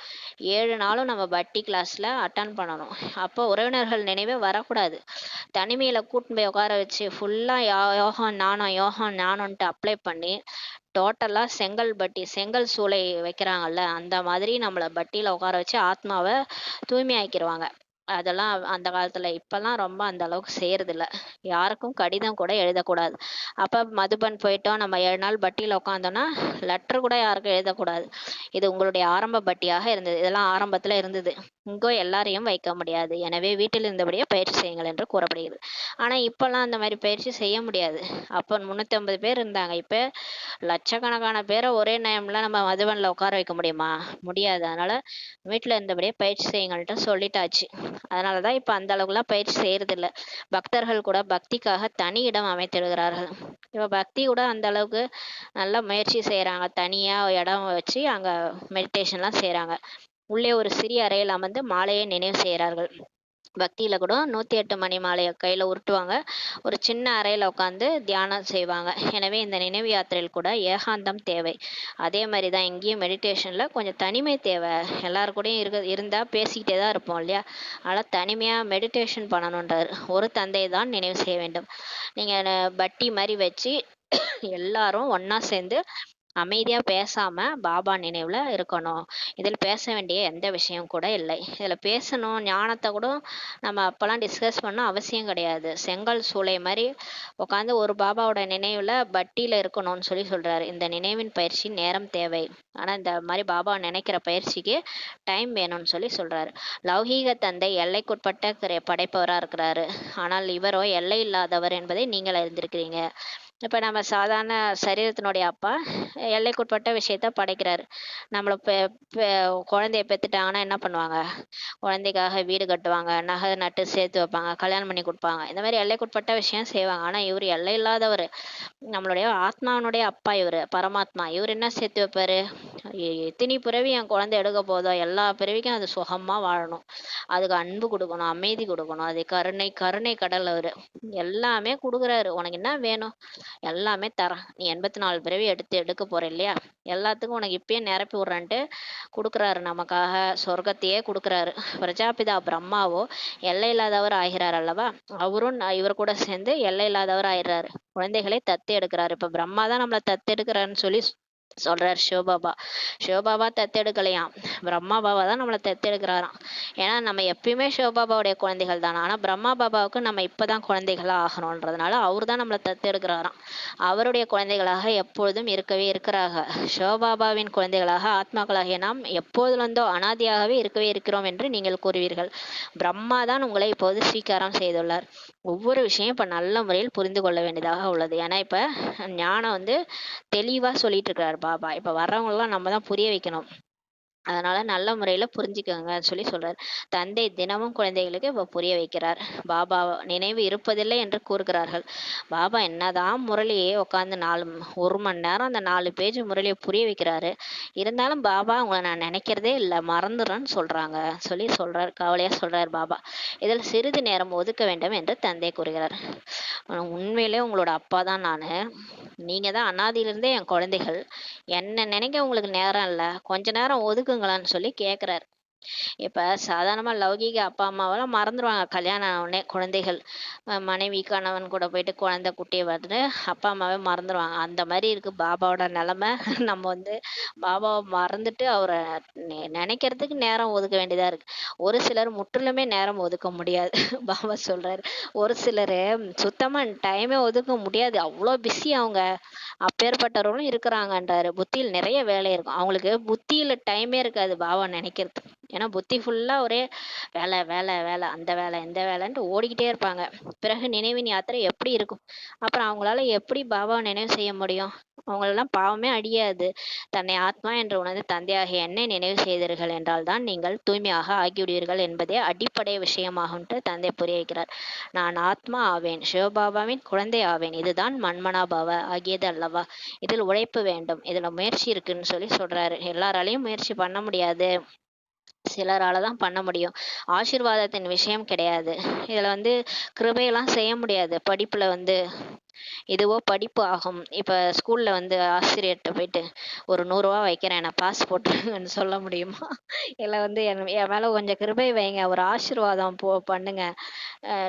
7 நாளும் நம்ம பட்டி கிளாஸ்ல அட்டன் பண்ணணும். அப்போ உறவினர்கள் நினைவே வரக்கூடாது. தனிமையில கூட்டின்னு போய் உட்கார வச்சு ஃபுல்லா யோகம் ஞானம் யோகம் ஞானம்ன்ட்டு அப்ளை பண்ணி டோட்டலா செங்கல் பட்டி, செங்கல் சூளை வைக்கிறாங்கல்ல, அந்த மாதிரி நம்மள பட்டியில உட்கார வச்சு ஆத்மாவ தூய்மையாக்கிருவாங்க. அதெல்லாம் அந்த காலத்துல. இப்பல்லாம் ரொம்ப அந்த அளவுக்கு செய்யறதில்ல. யாருக்கும் கடிதம் கூட எழுதக்கூடாது. அப்ப மதுபன் போயிட்டோம், நம்ம 7 நாள் பட்டியில உட்காந்தோம்னா, லெட்டர் கூட யாருக்கும் எழுதக்கூடாது. இது உங்களுடைய ஆரம்ப பட்டியாக இருந்தது. இதெல்லாம் ஆரம்பத்துல இருந்தது. இங்கோ எல்லாரையும் வைக்க முடியாது. எனவே வீட்டில் இருந்தபடியே பயிற்சி செய்யுங்கள் என்று கூறப்படுகிறது. ஆனா இப்பல்லாம் அந்த மாதிரி பயிற்சி செய்ய முடியாது. அப்ப 350 பேர் இருந்தாங்க. இப்ப லட்சக்கணக்கான பேரை ஒரே டைம்ல நம்ம மதுபன்ல உட்கார வைக்க முடியுமா? முடியாது. அதனால வீட்டுல இருந்தபடியே பயிற்சி செய்யுங்கள்ட்டு சொல்லிட்டாச்சு. அதனாலதான் இப்ப அந்த அளவுக்குலாம் பயிற்சி செய்யறது இல்ல. பக்தர்கள் கூட பக்திக்காக தனி இடம் அமைத்திடுகிறார்கள். இப்ப பக்தி கூட அந்த அளவுக்கு நல்லா முயற்சி செய்யறாங்க. தனியா இடம் வச்சு அங்க மெடிடேஷன்லாம் செய்யறாங்க. உள்ளே ஒரு சிறிய அறையில் அமர்ந்து மாலையை நினைவு செய்கிறார்கள். பக்தியில கூட 108 மணி மாலையை கையில உருட்டுவாங்க. ஒரு சின்ன அறையில உட்காந்து தியானம் செய்வாங்க. எனவே இந்த நினைவு யாத்திரையில் கூட ஏகாந்தம் தேவை. அதே மாதிரிதான் இங்கேயும் மெடிடேஷன்ல கொஞ்சம் தனிமை தேவை. எல்லாரு கூடயும் இருந்தா பேசிக்கிட்டே தான் இருப்போம் இல்லையா? அதனால தனிமையா மெடிடேஷன் பண்ணணுன்றாரு. ஒரு தந்தையை தான் நினைவு செய்ய வேண்டும். நீங்க பட்டி மாதிரி வச்சு எல்லாரும் ஒண்ணா சேர்ந்து அமைதியா பேசாம பாபா நினைவுல இருக்கணும். இதில் பேச வேண்டிய எந்த விஷயம் கூட இல்லை. இதுல பேசணும் ஞானத்தை கூட நம்ம அப்பெல்லாம் டிஸ்கஸ் பண்ண அவசியம் கிடையாது. செங்கல் சூளை மாதிரி உட்காந்து ஒரு பாபாவோட நினைவுல பட்டியில இருக்கணும்னு சொல்றாரு. இந்த நினைவின் பயிற்சி நேரம் தேவை. ஆனா இந்த மாதிரி பாபா நினைக்கிற பயிற்சிக்கு டைம் வேணும்னு சொல்றாரு. லௌகீக தந்தை எல்லைக்குட்பட்ட படைப்பவரா இருக்கிறாரு. ஆனால் இவரோ எல்லை இல்லாதவர் என்பதை நீங்கள் அறிந்திருக்கிறீங்க. இப்ப நம்ம சாதாரண சரீரத்தினுடைய அப்பா எல்லைக்குட்பட்ட விஷயத்த படைக்கிறாரு. நம்மள குழந்தைய பெத்துட்டாங்கன்னா என்ன பண்ணுவாங்க? குழந்தைக்காக வீடு கட்டுவாங்க, நகை நட்டு சேர்த்து வைப்பாங்க, கல்யாணம் பண்ணி கொடுப்பாங்க. இந்த மாதிரி எல்லைக்குட்பட்ட விஷயம் செய்வாங்க. ஆனா இவர் எல்லை இல்லாதவர். நம்மளுடைய ஆத்மாவனுடைய அப்பா இவரு, பரமாத்மா. இவர் என்ன சேர்த்து வைப்பாரு? எத்தனை பிறவி என் குழந்தை எடுக்க போதோ எல்லா பிறவிக்கும் அது சுகமா வாழணும், அதுக்கு அன்பு கொடுக்கணும், அமைதி கொடுக்கணும், அது கருணை கருணை கடல் அவரு. எல்லாமே கொடுக்குறாரு. உனக்கு என்ன வேணும்? எல்லாமே தரேன். நீ 84 பிறவி எடுக்க போற இல்லையா? எல்லாத்துக்கும் உனக்கு இப்பயே நிரப்பி விடுறேன்ட்டு கொடுக்குறாரு. நமக்காக சொர்க்கத்தையே கொடுக்குறாரு. பிரஜாபிதா பிரம்மாவோ எல்லை இல்லாதவர் ஆகிறார் அல்லவா? அவரும் இவர் கூட சேர்ந்து எல்லை இல்லாதவர் ஆயிடுறாரு. குழந்தைகளை தத்து எடுக்கிறாரு. இப்ப பிரம்மா தான் நம்மளை தத்து எடுக்கிறாருன்னு சொல்றார் சிவபாபா. சிவபாபா தத்தெடுக்கலையாம், பிரம்மா பாபா தான் நம்மளை தத்தெடுக்கிறாராம். ஏன்னா நம்ம எப்பயுமே சிவபாபாவுடைய குழந்தைகள் தானே. ஆனா பிரம்மா பாபாவுக்கு நம்ம இப்பதான் குழந்தைகளா ஆகணும்ன்றதுனால அவர் தான் நம்மளை தத்தெடுக்கிறாராம். அவருடைய குழந்தைகளாக எப்பொழுதும் இருக்கவே இருக்கிறாங்க. சிவபாபாவின் குழந்தைகளாக ஆத்மாக்களாகிய நாம் எப்போதிலிருந்தோ அனாதியாகவே இருக்கவே இருக்கிறோம் என்று நீங்கள் கூறுவீர்கள். பிரம்மா தான் உங்களை இப்போது ஸ்வீகாரம் செய்துள்ளார். ஒவ்வொரு விஷயம் இப்ப நல்ல முறையில் புரிந்து கொள்ள வேண்டியதாக உள்ளது. ஏன்னா இப்ப ஞானம் தெளிவா சொல்லிட்டு இருக்காரு பாபா. இப்ப வர்றவங்க நம்ம தான் புரிய வைக்கணும். அதனால நல்ல முறையில புரிஞ்சுக்கோங்க சொல்றாரு. தந்தை தினமும் குழந்தைகளுக்கு இப்ப புரிய வைக்கிறார். பாபா நினைவு இருப்பதில்லை என்று கூறுகிறார்கள். பாபா என்னதான் முரளியே உட்காந்து 1 மணி நேரம் அந்த 4 பேஜ் முரளியை புரிய வைக்கிறாரு. இருந்தாலும் பாபா உங்களை நான் நினைக்கிறதே இல்லை, மறந்துடுறேன்னு சொல்றாங்க சொல்றாரு. கவலையா சொல்றாரு பாபா. இதில் சிறிது நேரம் ஒதுக்க வேண்டும் என்று தந்தை கூறுகிறார். உண்மையிலே உங்களோட அப்பா தான் நானு. நீங்க தான் அனாதியிலிருந்தே என் குழந்தைகள். என்ன நினைக்க உங்களுக்கு நேரம் இல்லை, கொஞ்ச நேரம் ஒதுக்குங்களான்னு கேக்குறாரு. இப்ப சாதாரணமா லௌகீக அப்பா அம்மாவெல்லாம் மறந்துடுவாங்க. கல்யாணம் ஆன உடனே குழந்தைகள் மனைவி கணவன் கூட போயிட்டு குழந்தை குட்டியை பார்த்துட்டு அப்பா அம்மாவே மறந்துடுவாங்க. அந்த மாதிரி இருக்கு பாபாவோட நிலைமை. நம்ம பாபாவை மறந்துட்டு அவரை நினைக்கிறதுக்கு நேரம் ஒதுக்க வேண்டியதா இருக்கு. ஒரு சிலர் முற்றிலுமே நேரம் ஒதுக்க முடியாது. பாபா சொல்றாரு. ஒரு சிலர் சுத்தமா டைமே ஒதுக்க முடியாது, அவ்வளோ பிஸி அவங்க. அப்பேற்பட்டவர்களும் இருக்கிறாங்கன்றாரு. புத்தியில் நிறைய வேலை இருக்கும். அவங்களுக்கு புத்தியில டைமே இருக்காது பாபா நினைக்கிறது. ஏன்னா புத்தி ஃபுல்லா ஒரே வேலை வேலை வேலை, அந்த வேலை இந்த வேலைன்ட்டு ஓடிக்கிட்டே இருப்பாங்க. பிறகு நினைவின் யாத்திரை எப்படி இருக்கும்? அப்புறம் அவங்களால எப்படி பாபாவை நினைவு செய்ய முடியும்? அவங்களெல்லாம் பாவமே அடியாது. தன்னை ஆத்மா என்று உணர்ந்து தந்தையாகிய என்னை நினைவு செய்தீர்கள் என்றால் தான் நீங்கள் தூய்மையாக ஆகிவிடுவீர்கள் என்பதே அடிப்படை விஷயமாகும்ட்டு தந்தை புரிய வைக்கிறார். நான் ஆத்மா ஆவேன், சிவபாபாவின் குழந்தை ஆவேன். இதுதான் மன்மனாபாவ ஆகியது அல்லவா? இதில் உழைப்பு வேண்டும், இதுல முயற்சி இருக்குன்னு சொல்றாரு. எல்லாராலையும் முயற்சி பண்ண முடியாது, சிலரால தான் பண்ண முடியும். ஆசீர்வாதத்தின் விஷயம் கிடையாது. இதுல கிருபையெல்லாம் செய்ய முடியாது. படிப்புல இதுவோ படிப்பு ஆகும். இப்போ ஸ்கூலில் வந்து ஆசிரியர்கிட்ட போயிட்டு ஒரு 100 ரூபா வைக்கிறேன் நான் பாஸ் போட்டுருங்கன்னு சொல்ல முடியுமா? இல்லை வந்து என் மேலே கொஞ்சம் கிருபை வைங்க, ஒரு ஆசீர்வாதம் பண்ணுங்க,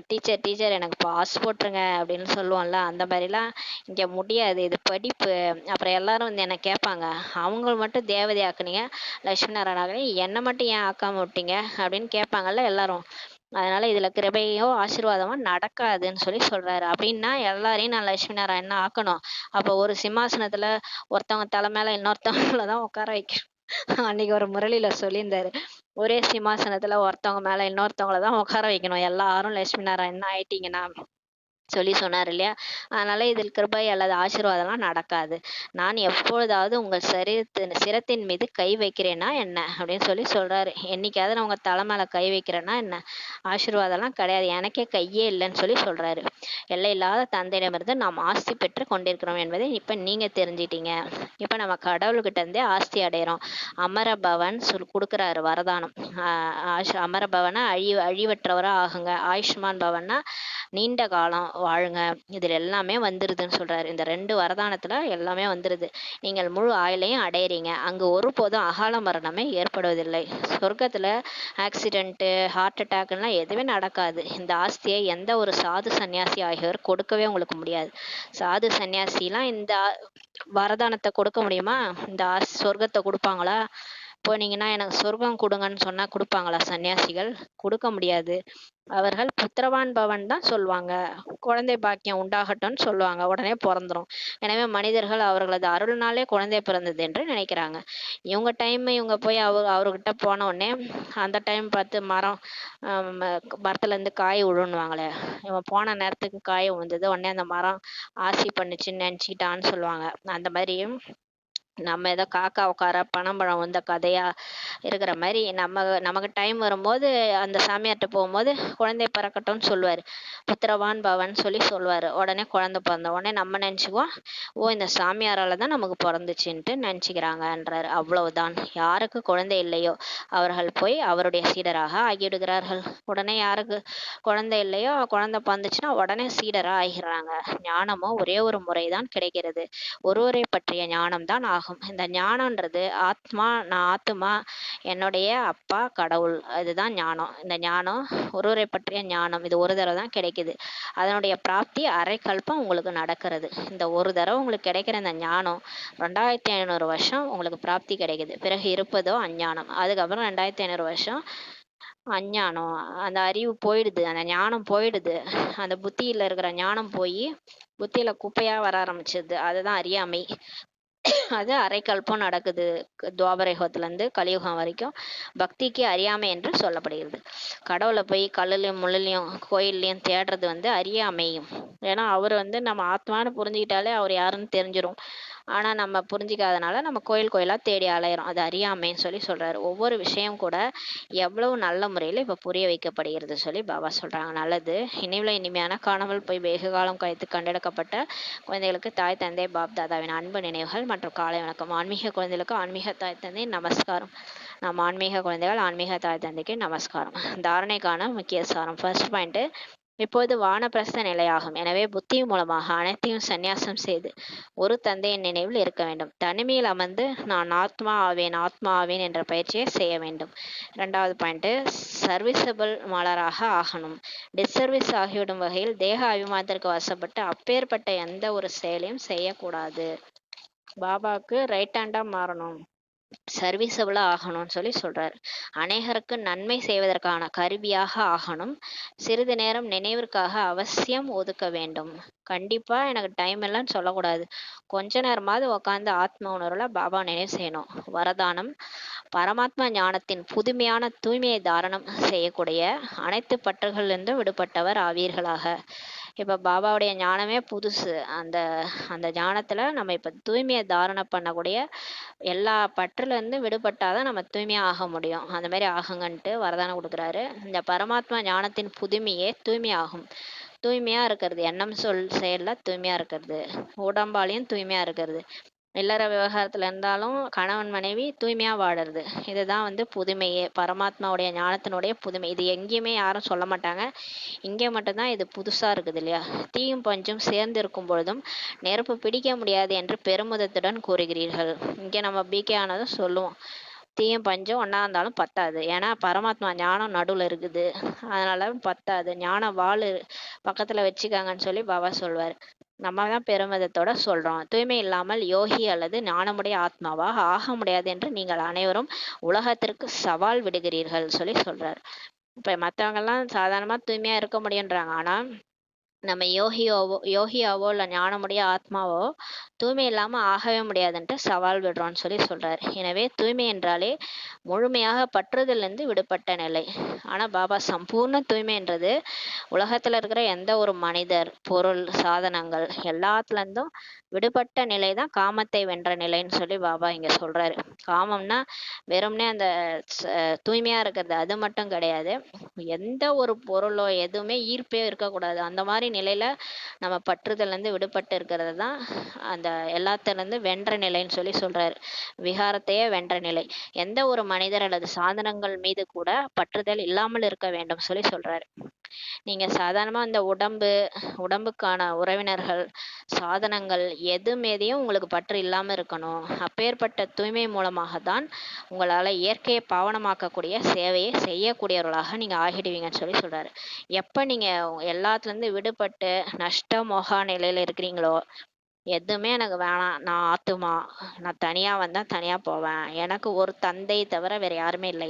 டீச்சர் டீச்சர் எனக்கு பாஸ் போட்டுருங்க அப்படின்னு சொல்லுவோம்ல, அந்த மாதிரிலாம் இங்கே முடியாது. இது படிப்பு. அப்புறம் எல்லாரும் வந்து என்னை கேட்பாங்க, அவங்க மட்டும் தேவதை ஆக்குனீங்க, லட்சுமி நாராயண ஆக்குனீங்க, என்னை மட்டும் ஏன் ஆக்காம விட்டீங்க அப்படின்னு கேட்பாங்கல்ல எல்லாரும். அதனால இதுல கிருபையோ ஆசீர்வாதமோ நடக்காதுன்னு சொல்லி சொல்றாரு. அப்படின்னா எல்லாரையும் நான் லட்சுமி நாராயணன் ஆக்கணும். அப்போ ஒரு சிம்மாசனத்துல ஒருத்தவங்க தலை மேல இன்னொருத்தவங்கள தான் உட்கார வைக்கணும். அன்னைக்கு ஒரு முரளியில சொல்லியிருந்தாரு, ஒரே சிம்மாசனத்துல ஒருத்தவங்க மேல இன்னொருத்தவங்கள தான் உட்கார வைக்கணும், எல்லாரும் லட்சுமி நாராயணன் ஆயிட்டீங்கன்னா சொல்லி சொன்னார் இல்லையா? அதனால இதில் கிருபை அல்லது ஆசீர்வாதம்லாம் நடக்காது. நான் எப்பொழுதாவது உங்கள் சிரத்தின் மீது கை வைக்கிறேன்னா என்ன அப்படின்னு சொல்லி சொல்றாரு. என்னைக்காவது நான் உங்க தலை மேல கை வைக்கிறேன்னா என்ன? ஆசீர்வாதம்லாம் கிடையாது, எனக்கே கையே இல்லைன்னு சொல்லி சொல்றாரு. எல்லையில்லாத தந்தையிடமிருந்து நாம் ஆஸ்தி பெற்று கொண்டிருக்கிறோம் என்பதை இப்ப நீங்க தெரிஞ்சிட்டீங்க. இப்ப நம்ம கடவுள்கிட்ட இருந்தே ஆஸ்தி அடையிறோம். அமரபவன் கொடுக்குறாரு வரதானம். அமரபவனை அழிவற்றவரா ஆகுங்க. ஆயுஷ்மான் பவன்னா நீண்ட காலம் வாழுங்க. இதில் எல்லாமே வந்துருதுன்னு சொல்றாரு. இந்த 2 வரதானத்துல எல்லாமே வந்துருது. நீங்கள் முழு ஆயுளையும் அடையிறீங்க. அங்கு ஒருபோதும் அகால மரணமே ஏற்படுவதில்லை. சொர்க்கத்துல ஆக்சிடென்ட்டு, ஹார்ட் அட்டாக்லாம் எதுவுமே நடக்காது. இந்த ஆஸ்தியை எந்த ஒரு சாது சன்னியாசி ஆகியோர் கொடுக்கவே உங்களுக்கு முடியாது. சாது சன்னியாசிலாம் இந்த வரதானத்தை கொடுக்க முடியுமா? இந்த சொர்க்கத்தை கொடுப்பாங்களா? போனீங்கன்னா எனக்கு சொர்க்கம் கொடுங்கன்னு சொன்னா கொடுப்பாங்களா சன்னியாசிகள்? கொடுக்க முடியாது. அவர்கள் புத்திரவான் பவன் தான் சொல்லுவாங்க, குழந்தை பாக்கியம் உண்டாகட்டும்னு சொல்லுவாங்க, உடனே பிறந்துரும். எனவே மனிதர்கள் அவர்களது அருள்னாலே குழந்தை பிறந்தது என்று நினைக்கிறாங்க. இவங்க டைம் இவங்க போய் அவர்கிட்ட போன உடனே அந்த டைம் பார்த்து மரத்துல இருந்து காய் விழுன்னுவாங்களே, இவன் போன நேரத்துக்கு காய் விழுந்தது, உடனே அந்த மரம் ஆசி பண்ணுச்சுன்னு நினைச்சுக்கிட்டான்னு சொல்லுவாங்க. அந்த மாதிரி நம்ம ஏதோ காக்கா உட்கார பனம்பழம் வந்த கதையா இருக்கிற மாதிரி நமக்கு டைம் வரும்போது அந்த சாமியார்கிட்ட போகும்போது குழந்தை பிறக்கட்டும்னு சொல்லுவார். புத்திரவான் பவன் சொல்லி சொல்லுவார். உடனே குழந்தை பிறந்த உடனே நம்ம நினச்சிக்குவோம், ஓ இந்த சாமியாரால் தான் நமக்கு பிறந்துச்சுன்ட்டு நினச்சிக்கிறாங்கன்றார். அவ்வளவுதான். யாருக்கு குழந்தை இல்லையோ அவர்கள் போய் அவருடைய சீடராக ஆகிவிடுகிறார்கள். உடனே யாருக்கு குழந்தை இல்லையோ குழந்தை பிறந்துச்சுன்னா உடனே சீடராக ஆகிறாங்க. ஞானமோ ஒரே ஒரு முறைதான் கிடைக்கிறது. ஒருவரை பற்றிய ஞானம் தான் ஆகும். இந்த ஞானம்ன்றது ஆத்மா, நான் ஆத்மா, என்னுடைய அப்பா கடவுள், இதுதான் ஞானம். இந்த ஞானம் ஒருவரை பற்றிய ஞானம், இது ஒரு தடவை தான் கிடைக்குது. அதனுடைய பிராப்தி அரை கல்பம் உங்களுக்கு நடக்கிறது. இந்த ஒரு தடவை உங்களுக்கு கிடைக்கிற இந்த ஞானம் 2500 வருஷம் உங்களுக்கு பிராப்தி கிடைக்குது. பிறகு இருப்பதோ அஞ்ஞானம். அதுக்கப்புறம் 2500 வருஷம் அஞ்ஞானம், அந்த அறிவு போயிடுது, அந்த ஞானம் போயிடுது. அந்த புத்தியில இருக்கிற ஞானம் போய் புத்தியில குப்பையா வர ஆரம்பிச்சிடுது. அதுதான் அறியாமை. அது அரைக்கல்பம் நடக்குது. துவாபரயுகத்துல இருந்து கலியுகம் வரைக்கும் பக்திக்கு அறியாமை என்று சொல்லப்படுகிறது. கடவுளை போய் கல்லுலையும் முள்ளுலையும் கோயில்லையும் தேடுறது வந்து அறியாமையும். ஏன்னா அவர் வந்து நம்ம ஆத்மான்னு புரிஞ்சுக்கிட்டாலே அவர் யாருன்னு தெரிஞ்சிரும். ஆனா நம்ம புரிஞ்சிக்காதனால நம்ம கோயில் கோயிலா தேடி அலையிறோம். அது அறியாமைன்னு சொல்லி சொல்றாரு. ஒவ்வொரு விஷயம் கூட எவ்வளவு நல்ல முறையில இப்ப புரிய வைக்கப்படுகிறது சொல்லி பாபா சொல்றாங்க. நல்லது. இனிவுல இனிமையான காணாமல் போய் வெகு காலம் கழித்து கண்டெடுக்கப்பட்ட குழந்தைகளுக்கு தாய் தந்தை பாப் தாதாவின் அன்பு நினைவுகள் மற்றும் காலை வணக்கம். ஆன்மீக குழந்தைகளுக்கு ஆன்மீக தாய் தந்தை நமஸ்காரம். நம்ம ஆன்மீக குழந்தைகள் ஆன்மீக தாய் தந்தைக்கு நமஸ்காரம். தாரணைக்கான முக்கிய சாரம். ஃபர்ஸ்ட் பாயிண்ட், இப்போது வானப்பிரஸ்த நிலையாகும். எனவே புத்தி மூலமாக அனைத்தையும் சந்நியாசம் செய்து ஒரு தந்தையின் நினைவில் இருக்க வேண்டும். தனிமையில் அமர்ந்து நான் ஆத்மா ஆவேன் ஆத்மா ஆவேன் என்ற பயிற்சியை செய்ய வேண்டும். 2வது பாயிண்ட், சர்வீசபிள் மலராக ஆகணும். டிஸ்சர்வீஸ் ஆகிவிடும் வகையில் தேக அபிமானத்திற்கு வசப்பட்டு அப்பேற்பட்ட எந்த ஒரு செயலையும் செய்யக்கூடாது. பாபாவுக்கு ரைட் ஹேண்டா மாறணும், சர்வீசபிளா ஆகணும்னு சொல்லி சொல்றாரு. அநேகருக்கு நன்மை செய்வதற்கான கருவியாக ஆகணும். சிறிது நேரம் நினைவிற்காக அவசியம் ஒதுக்க வேண்டும். கண்டிப்பா எனக்கு டைம் இல்லைன்னு சொல்லக்கூடாது. கொஞ்ச நேரமாவது உட்காந்து ஆத்ம உணர்வுல பாபா நினைவு செய்யணும். வரதானம், பரமாத்மா ஞானத்தின் புதுமையான தூய்மையை தாரணம் செய்யக்கூடிய அனைத்து பற்றுகளிலிருந்து விடுபட்டவர் ஆவீர்களாக. இப்ப பாபாவுடைய ஞானமே புதுசு. அந்த அந்த ஞானத்துல நம்ம இப்ப தூய்மையை தாரணம் பண்ணக்கூடிய எல்லா பற்றுல இருந்து விடுபட்டாதான் நம்ம தூய்மையா ஆக முடியும். அந்த மாதிரி ஆகுங்கன்ட்டு வரதானம் கொடுக்குறாரு. இந்த பரமாத்மா ஞானத்தின் புதுமையே தூய்மையாகும். தூய்மையா இருக்கிறது, எண்ணம் சொல் செயல்ல தூய்மையா இருக்கிறது, உடம்பாலையும் தூய்மையா இருக்கிறது. இல்லற விவகாரத்துல இருந்தாலும் கணவன் மனைவி தூய்மையா வாழறது, இதுதான் வந்து புதுமையே, பரமாத்மாவுடைய ஞானத்தினுடைய புதுமை. இது எங்கேயுமே யாரும் சொல்ல மாட்டாங்க, இங்கே மட்டும்தான் இது புதுசா இருக்குது இல்லையா? தீயும் பஞ்சும் சேர்ந்து இருக்கும் பொழுதும் நெருப்பு பிடிக்க முடியாது என்று பெருமிதத்துடன் கூறுகிறீர்கள். இங்கே நம்ம பிகே ஆனதும் சொல்லுவோம், தீயும் பஞ்சும் ஒன்றா இருந்தாலும் பத்தாது, ஏன்னா பரமாத்மா ஞானம் நடுவில் இருக்குது, அதனால பத்தாது, ஞான வாள் பக்கத்தில் வச்சுக்காங்கன்னு சொல்லி பாபா சொல்வார். நம்ம தான் பெருமிதத்தோட சொல்கிறோம், தூய்மை இல்லாமல் யோகி அல்லது ஞானமுடைய ஆத்மாவாக ஆக முடியாது என்று நீங்கள் அனைவரும் உலகத்திற்கு சவால் விடுகிறீர்கள் சொல்லி சொல்கிறார். இப்போ மற்றவங்கெல்லாம் சாதாரணமாக தூய்மையாக இருக்க முடியுன்றாங்க, ஆனால் நம்ம யோகியாவோ இல்லை ஞானமுடைய ஆத்மாவோ தூய்மை இல்லாமல் ஆகவே முடியாதுன்ட்டு சவால் விடுறோம்னு சொல்லி சொல்கிறார். எனவே தூய்மை என்றாலே முழுமையாக பற்றுதலிருந்து விடுபட்ட நிலை. ஆனால் பாபா சம்பூர்ண தூய்மைன்றது உலகத்தில் இருக்கிற எந்த ஒரு மனிதர், பொருள், சாதனங்கள் எல்லாத்துலேருந்தும் விடுபட்ட நிலை தான் காமத்தை வென்ற நிலைன்னு சொல்லி பாபா இங்கே சொல்கிறாரு. காமம்னா வெறும்னே அந்த தூய்மையாக இருக்கிறது அது மட்டும் கிடையாது, எந்த ஒரு பொருளோ எதுவுமே ஈர்ப்பே இருக்கக்கூடாது, அந்த மாதிரி நிலையில் நம்ம பற்றுதல்லேருந்து விடுபட்டு இருக்கிறது தான் அந்த எல்லாத்துலேருந்து வென்ற நிலைன்னு சொல்லி சொல்கிறாரு. விகாரத்தையே வென்ற நிலை. எந்த ஒரு மனிதர் அல்லது சாதனங்கள் மீது கூட பற்றுதல் இல்லாமல் இருக்க வேண்டும் சொல்லி சொல்கிறாரு. நீங்கள் சாதாரணமாக அந்த உடம்புக்கான உறவினர்கள், சாதனங்கள் எது மீதையும் உங்களுக்கு பற்று இல்லாமல் இருக்கணும். அப்பேற்பட்ட தூய்மை மூலமாக தான் உங்களால் இயற்கையை பாவனமாக்கக்கூடிய சேவையை செய்யக்கூடியவர்களாக நீங்கள் ஆகிடுவீங்கன்னு சொல்லி சொல்கிறாரு. எப்போ நீங்கள் எல்லாத்துலேருந்து விடுபட்டு நஷ்டமோகா நிலையில் இருக்கிறீங்களோ, எதுவுமே எனக்கு வேணாம், நான் ஆத்துமா, நான் தனியாக வந்தால் தனியாக போவேன், எனக்கு ஒரு தந்தை தவிர வேறு யாருமே இல்லை,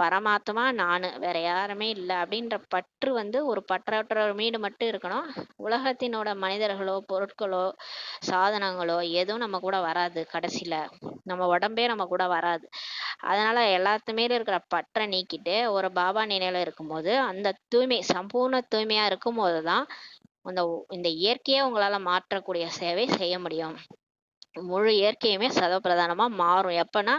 பரமாத்மா நான், வேற யாருமே இல்லை அப்படின்ற பற்று வந்து ஒரு பற்றற்ற மீது மட்டும் இருக்கணும். உலகத்தினோட மனிதர்களோ பொருட்களோ சாதனங்களோ எதுவும் நம்ம கூட வராது, கடைசியில் நம்ம உடம்பே நம்ம கூட வராது. அதனால எல்லாத்துமே இருக்கிற பற்றை நீக்கிட்டு ஒரு பாபா நிலையில இருக்கும்போது அந்த தூய்மை சம்பூர்ண தூய்மையா இருக்கும்போது தான் இந்த இயற்கையை உங்களால மாற்றக்கூடிய சேவை செய்ய முடியும். முழு இயற்கையுமே சதப்பிரதானமா மாறும். எப்பன்னா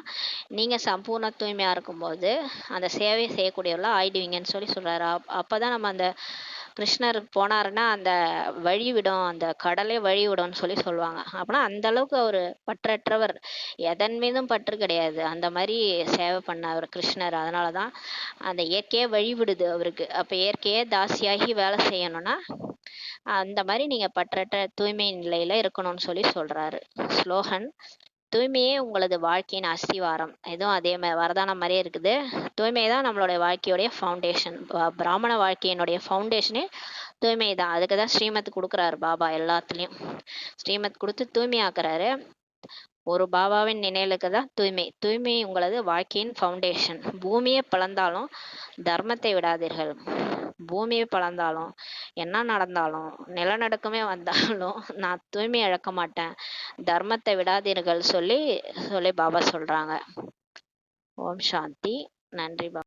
நீங்க சம்பூர்ண தூய்மையா இருக்கும்போது அந்த சேவை செய்யக்கூடியவர்களா ஆயிடுவீங்கன்னு சொல்லி சொல்றாரு. அப்பதான் நம்ம அந்த கிருஷ்ணர் போனாருன்னா அந்த வழி விடும், அந்த கடலே வழி விடும்னு சொல்லி சொல்லுவாங்க. அப்படின்னா அந்த அளவுக்கு அவர் பற்றற்றவர், எதன் மீதும் பற்று கிடையாது, அந்த மாதிரி சேவை பண்ணவர் கிருஷ்ணர். அதனாலதான் அந்த இயற்கையே வழி விடுது அவருக்கு. அப்ப இயற்கையே தாசியாகி வேலை செய்யணும்னா அந்த மாதிரி நீங்க பற்றற்ற தூய்மை நிலையில இருக்கணும்னு சொல்லி சொல்றாரு. ஸ்லோகன்: தூய்மையே உங்களது வாழ்க்கையின் அஸ்திவாரம். இதுவும் அதே மாதிரி வரதானம் மாதிரியே இருக்குது. தூய்மை தான் நம்மளுடைய வாழ்க்கையுடைய ஃபவுண்டேஷன். பிராமண வாழ்க்கையினுடைய ஃபவுண்டேஷனே தூய்மை தான். அதுக்கு தான் ஸ்ரீமத் கொடுக்குறாரு பாபா. எல்லாத்துலேயும் ஸ்ரீமத் கொடுத்து தூய்மையாக்குறாரு. ஒரு பாபாவின் நினைவுக்கு தான் தூய்மை உங்களது வாழ்க்கையின் ஃபவுண்டேஷன். பூமியை பிளந்தாலும் தர்மத்தை விடாதீர்கள். பூமியை பிளந்தாலும் என்ன நடந்தாலும் நிலநடுக்கமே வந்தாலும் நான் தூய்மை இழக்க மாட்டேன், தர்மத்தை விடாதீர்கள் சொல்லி பாபா சொல்றாங்க. ஓம் சாந்தி. நன்றி பாபா.